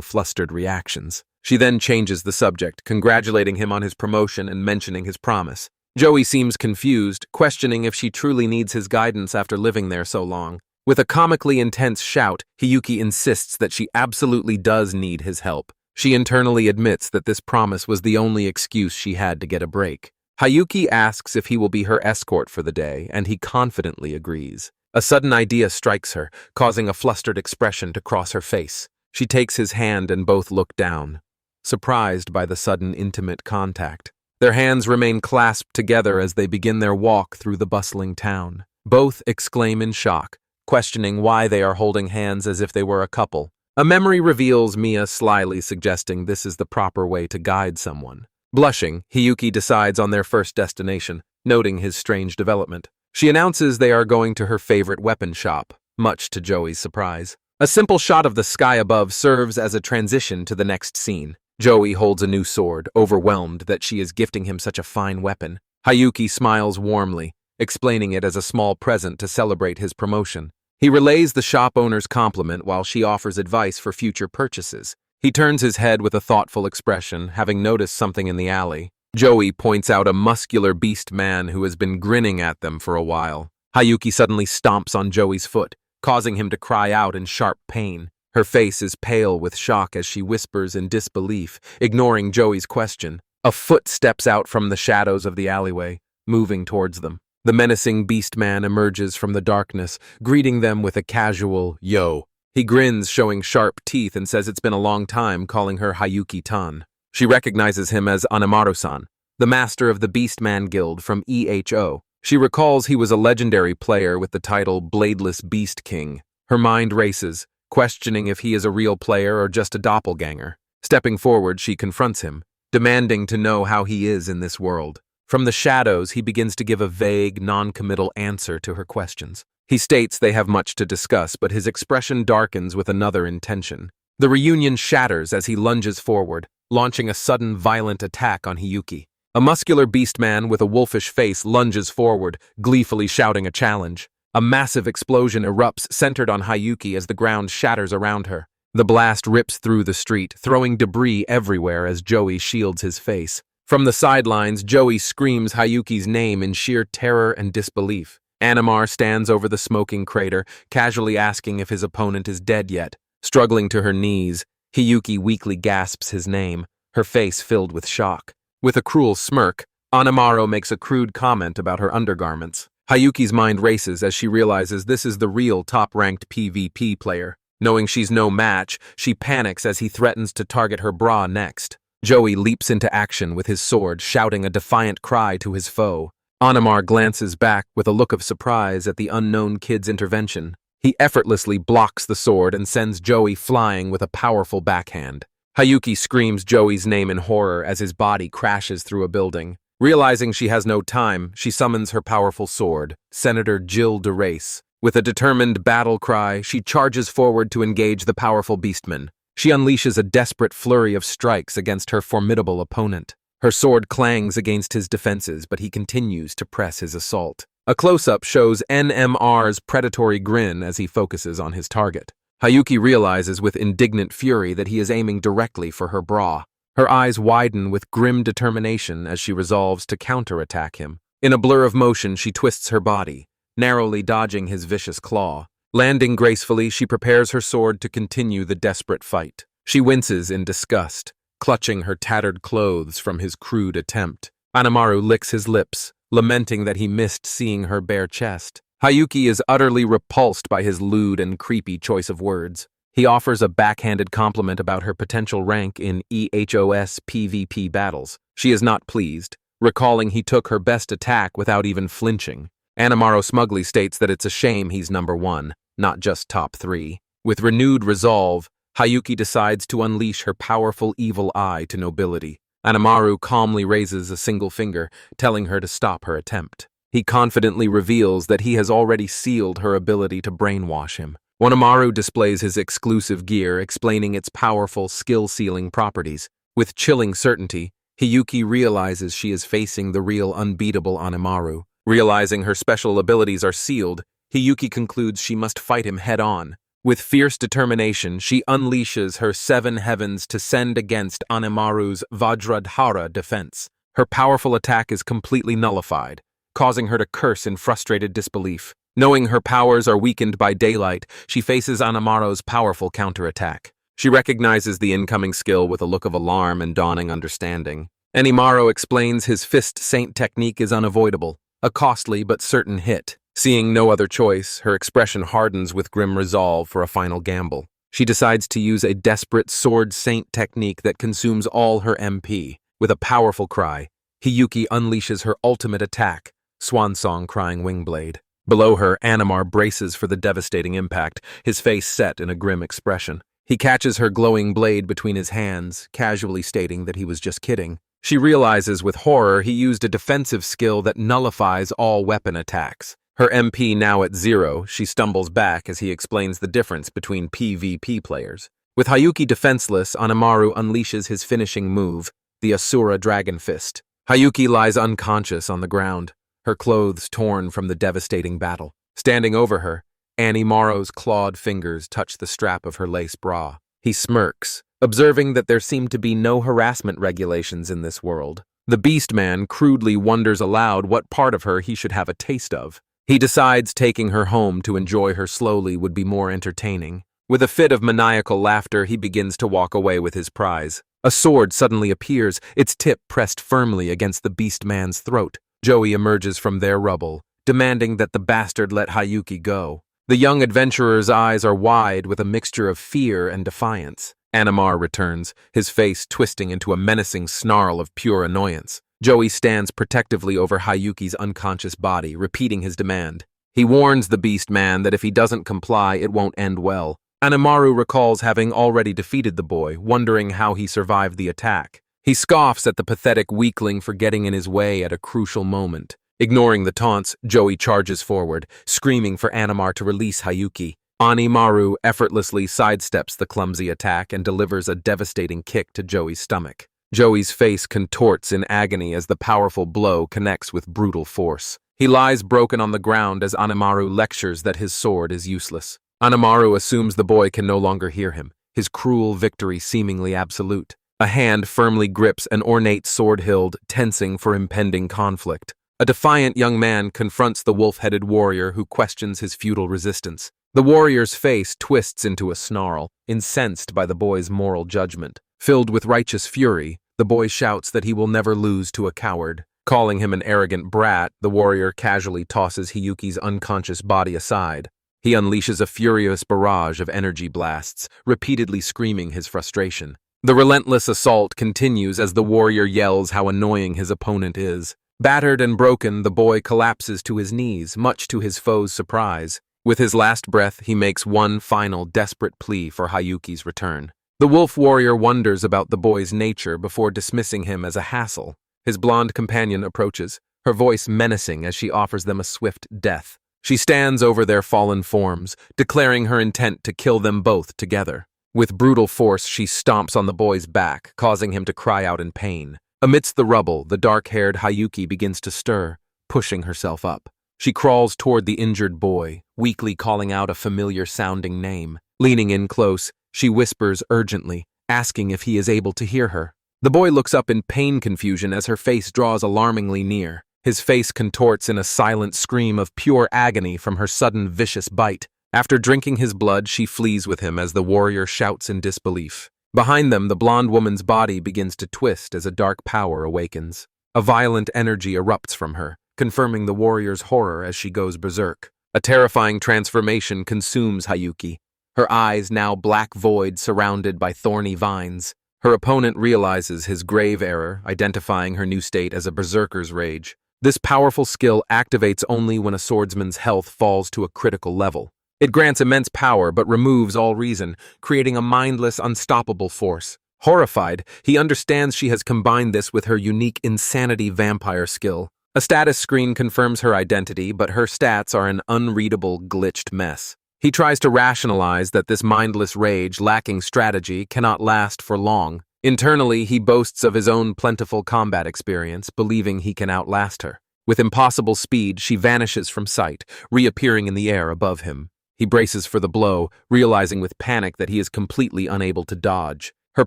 flustered reactions. She then changes the subject, congratulating him on his promotion and mentioning his promise. Joey seems confused, questioning if she truly needs his guidance after living there so long. With a comically intense shout, Hiyuki insists that she absolutely does need his help. She internally admits that this promise was the only excuse she had to get a break. Hayuki asks if he will be her escort for the day, and he confidently agrees. A sudden idea strikes her, causing a flustered expression to cross her face. She takes his hand and both look down, surprised by the sudden intimate contact. Their hands remain clasped together as they begin their walk through the bustling town. Both exclaim in shock, questioning why they are holding hands as if they were a couple. A memory reveals Mia slyly suggesting this is the proper way to guide someone. Blushing, Hiyuki decides on their first destination, noting his strange development. She announces they are going to her favorite weapon shop, much to Joey's surprise. A simple shot of the sky above serves as a transition to the next scene. Joey holds a new sword, overwhelmed that she is gifting him such a fine weapon. Hayuki smiles warmly, explaining it as a small present to celebrate his promotion. He relays the shop owner's compliment while she offers advice for future purchases. He turns his head with a thoughtful expression, having noticed something in the alley. Joey points out a muscular beast man who has been grinning at them for a while. Hayuki suddenly stomps on Joey's foot, causing him to cry out in sharp pain. Her face is pale with shock as she whispers in disbelief, ignoring Joey's question. A foot steps out from the shadows of the alleyway, moving towards them. The menacing beastman emerges from the darkness, greeting them with a casual, "Yo." He grins, showing sharp teeth, and says it's been a long time, calling her Hayuki-tan. She recognizes him as Anamaru-san, the master of the Beastman Guild from EHO. She recalls he was a legendary player with the title Bladeless Beast King. Her mind races, questioning if he is a real player or just a doppelganger. Stepping forward, she confronts him, demanding to know how he is in this world. From the shadows, he begins to give a vague, non-committal answer to her questions. He states they have much to discuss, but his expression darkens with another intention. The reunion shatters as he lunges forward, launching a sudden, violent attack on Hiyuki. A muscular beastman with a wolfish face lunges forward, gleefully shouting a challenge. A massive explosion erupts, centered on Hiyuki as the ground shatters around her. The blast rips through the street, throwing debris everywhere as Joey shields his face. From the sidelines, Joey screams Hiyuki's name in sheer terror and disbelief. Animar stands over the smoking crater, casually asking if his opponent is dead yet. Struggling to her knees, Hiyuki weakly gasps his name, her face filled with shock. With a cruel smirk, Anamaru makes a crude comment about her undergarments. Hiyuki's mind races as she realizes this is the real top-ranked PvP player. Knowing she's no match, she panics as he threatens to target her bra next. Joey leaps into action with his sword, shouting a defiant cry to his foe. Anamar glances back with a look of surprise at the unknown kid's intervention. He effortlessly blocks the sword and sends Joey flying with a powerful backhand. Hiyuki screams Joey's name in horror as his body crashes through a building. Realizing she has no time, she summons her powerful sword, Senator Jill DeRace. With a determined battle cry, she charges forward to engage the powerful beastman. She unleashes a desperate flurry of strikes against her formidable opponent. Her sword clangs against his defenses, but he continues to press his assault. A close-up shows NMR's predatory grin as he focuses on his target. Hiyuki realizes with indignant fury that he is aiming directly for her bra. Her eyes widen with grim determination as she resolves to counterattack him. In a blur of motion, she twists her body, narrowly dodging his vicious claw. Landing gracefully, she prepares her sword to continue the desperate fight. She winces in disgust, clutching her tattered clothes from his crude attempt. Anamaru licks his lips, lamenting that he missed seeing her bare chest. Hiyuki is utterly repulsed by his lewd and creepy choice of words. He offers a backhanded compliment about her potential rank in EHOS PvP battles. She is not pleased, recalling he took her best attack without even flinching. Anamaru smugly states that it's a shame he's number 1, not just top 3. With renewed resolve, Hiyuki decides to unleash her powerful evil eye to nobility. Anamaru calmly raises a single finger, telling her to stop her attempt. He confidently reveals that he has already sealed her ability to brainwash him. Anamaru displays his exclusive gear, explaining its powerful, skill-sealing properties. With chilling certainty, Hiyuki realizes she is facing the real unbeatable Anamaru. Realizing her special abilities are sealed, Hiyuki concludes she must fight him head-on. With fierce determination, she unleashes her 7 heavens to send against Anamaru's Vajradhara defense. Her powerful attack is completely nullified, causing her to curse in frustrated disbelief. Knowing her powers are weakened by daylight, she faces Anamaru's powerful counterattack. She recognizes the incoming skill with a look of alarm and dawning understanding. Anamaru explains his fist saint technique is unavoidable, a costly but certain hit. Seeing no other choice, her expression hardens with grim resolve for a final gamble. She decides to use a desperate sword saint technique that consumes all her MP. With a powerful cry, Hiyuki unleashes her ultimate attack, Swansong crying Wingblade. Below her, Anamar braces for the devastating impact, his face set in a grim expression. He catches her glowing blade between his hands, casually stating that he was just kidding. She realizes with horror he used a defensive skill that nullifies all weapon attacks. Her MP now at 0, she stumbles back as he explains the difference between PvP players. With Hiyuki defenseless, Anamaru unleashes his finishing move, the Asura Dragon Fist. Hiyuki lies unconscious on the ground, her clothes torn from the devastating battle. Standing over her, Anamaru's clawed fingers touch the strap of her lace bra. He smirks, observing that there seem to be no harassment regulations in this world. The Beastman crudely wonders aloud what part of her he should have a taste of. He decides taking her home to enjoy her slowly would be more entertaining. With a fit of maniacal laughter, he begins to walk away with his prize. A sword suddenly appears, its tip pressed firmly against the beastman's throat. Joey emerges from their rubble, demanding that the bastard let Hayuki go. The young adventurer's eyes are wide with a mixture of fear and defiance. Animar returns, his face twisting into a menacing snarl of pure annoyance. Joey stands protectively over Hayuki's unconscious body, repeating his demand. He warns the beastman that if he doesn't comply, it won't end well. Animaru recalls having already defeated the boy, wondering how he survived the attack. He scoffs at the pathetic weakling for getting in his way at a crucial moment. Ignoring the taunts, Joey charges forward, screaming for Animar to release Hayuki. Animaru effortlessly sidesteps the clumsy attack and delivers a devastating kick to Joey's stomach. Joey's face contorts in agony as the powerful blow connects with brutal force. He lies broken on the ground as Animaru lectures that his sword is useless. Animaru assumes the boy can no longer hear him, his cruel victory seemingly absolute. A hand firmly grips an ornate sword hilt, tensing for impending conflict. A defiant young man confronts the wolf-headed warrior who questions his futile resistance. The warrior's face twists into a snarl, incensed by the boy's moral judgment. Filled with righteous fury, the boy shouts that he will never lose to a coward. Calling him an arrogant brat, the warrior casually tosses Hiyuki's unconscious body aside. He unleashes a furious barrage of energy blasts, repeatedly screaming his frustration. The relentless assault continues as the warrior yells how annoying his opponent is. Battered and broken, the boy collapses to his knees, much to his foe's surprise. With his last breath, he makes one final desperate plea for Hayuki's return. The wolf warrior wonders about the boy's nature before dismissing him as a hassle. His blonde companion approaches, her voice menacing as she offers them a swift death. She stands over their fallen forms, declaring her intent to kill them both together. With brutal force, she stomps on the boy's back, causing him to cry out in pain. Amidst the rubble, the dark-haired Hayuki begins to stir, pushing herself up. She crawls toward the injured boy, weakly calling out a familiar-sounding name. Leaning in close, she whispers urgently, asking if he is able to hear her. The boy looks up in pain confusion as her face draws alarmingly near. His face contorts in a silent scream of pure agony from her sudden vicious bite. After drinking his blood, she flees with him as the warrior shouts in disbelief. Behind them, the blonde woman's body begins to twist as a dark power awakens. A violent energy erupts from her, confirming the warrior's horror as she goes berserk. A terrifying transformation consumes Hayuki, her eyes now black void surrounded by thorny vines. Her opponent realizes his grave error, identifying her new state as a berserker's rage. This powerful skill activates only when a swordsman's health falls to a critical level. It grants immense power but removes all reason, creating a mindless, unstoppable force. Horrified, he understands she has combined this with her unique insanity vampire skill. A status screen confirms her identity, but her stats are an unreadable, glitched mess. He tries to rationalize that this mindless rage, lacking strategy, cannot last for long. Internally, he boasts of his own plentiful combat experience, believing he can outlast her. With impossible speed, she vanishes from sight, reappearing in the air above him. He braces for the blow, realizing with panic that he is completely unable to dodge. Her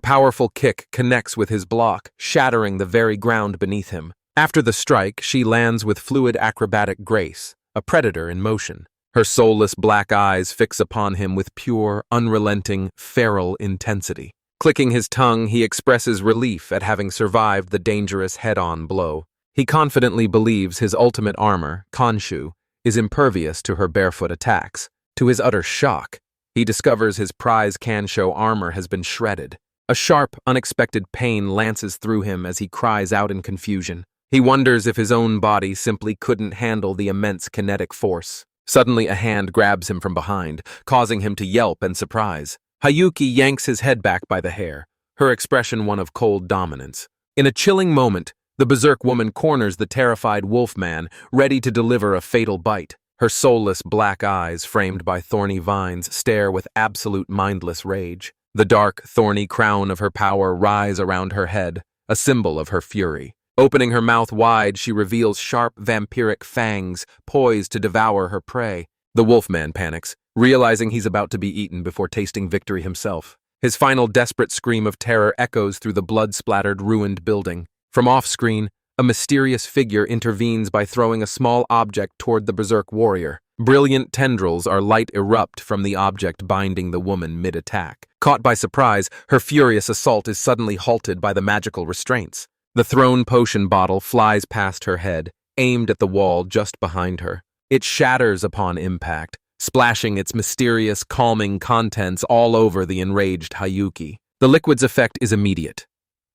powerful kick connects with his block, shattering the very ground beneath him. After the strike, she lands with fluid acrobatic grace, a predator in motion. Her soulless black eyes fix upon him with pure, unrelenting, feral intensity. Clicking his tongue, he expresses relief at having survived the dangerous head-on blow. He confidently believes his ultimate armor, Khonshu, is impervious to her barefoot attacks. To his utter shock, he discovers his prize Kansho armor has been shredded. A sharp, unexpected pain lances through him as he cries out in confusion. He wonders if his own body simply couldn't handle the immense kinetic force. Suddenly, a hand grabs him from behind, causing him to yelp in surprise. Hayuki yanks his head back by the hair, her expression one of cold dominance. In a chilling moment, the berserk woman corners the terrified wolfman, ready to deliver a fatal bite. Her soulless black eyes, framed by thorny vines, stare with absolute mindless rage. The dark, thorny crown of her power rise around her head, a symbol of her fury. Opening her mouth wide, she reveals sharp, vampiric fangs, poised to devour her prey. The wolfman panics, realizing he's about to be eaten before tasting victory himself. His final desperate scream of terror echoes through the blood-splattered, ruined building. From off-screen, A mysterious figure intervenes by throwing a small object toward the Berserk warrior. Brilliant tendrils are light erupt from the object binding the woman mid-attack. Caught by surprise, her furious assault is suddenly halted by the magical restraints. The thrown potion bottle flies past her head, aimed at the wall just behind her. It shatters upon impact, splashing its mysterious, calming contents all over the enraged Hayuki. The liquid's effect is immediate.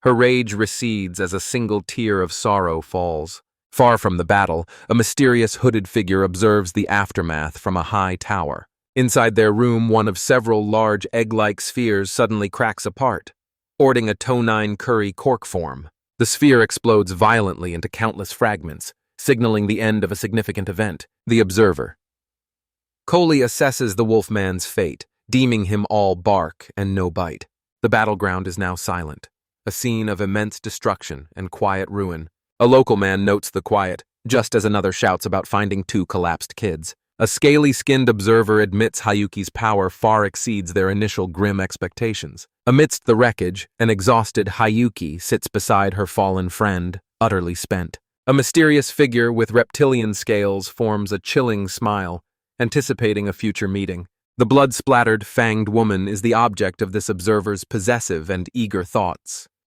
Her rage recedes as a single tear of sorrow falls. Far from the battle, a mysterious hooded figure observes the aftermath from a high tower. Inside their room, one of several large egg-like spheres suddenly cracks apart, sporting a tonine curry cork form. The sphere explodes violently into countless fragments, signaling the end of a significant event. The observer. Coley assesses the wolfman's fate, deeming him all bark and no bite. The battleground is now silent, a scene of immense destruction and quiet ruin. A local man notes the quiet, just as another shouts about finding 2 collapsed kids. A scaly-skinned observer admits Hayuki's power far exceeds their initial grim expectations. Amidst the wreckage, an exhausted Hayuki sits beside her fallen friend, utterly spent. A mysterious figure with reptilian scales forms a chilling smile, anticipating a future meeting. The blood-splattered, fanged woman is the object of this observer's possessive and eager thoughts.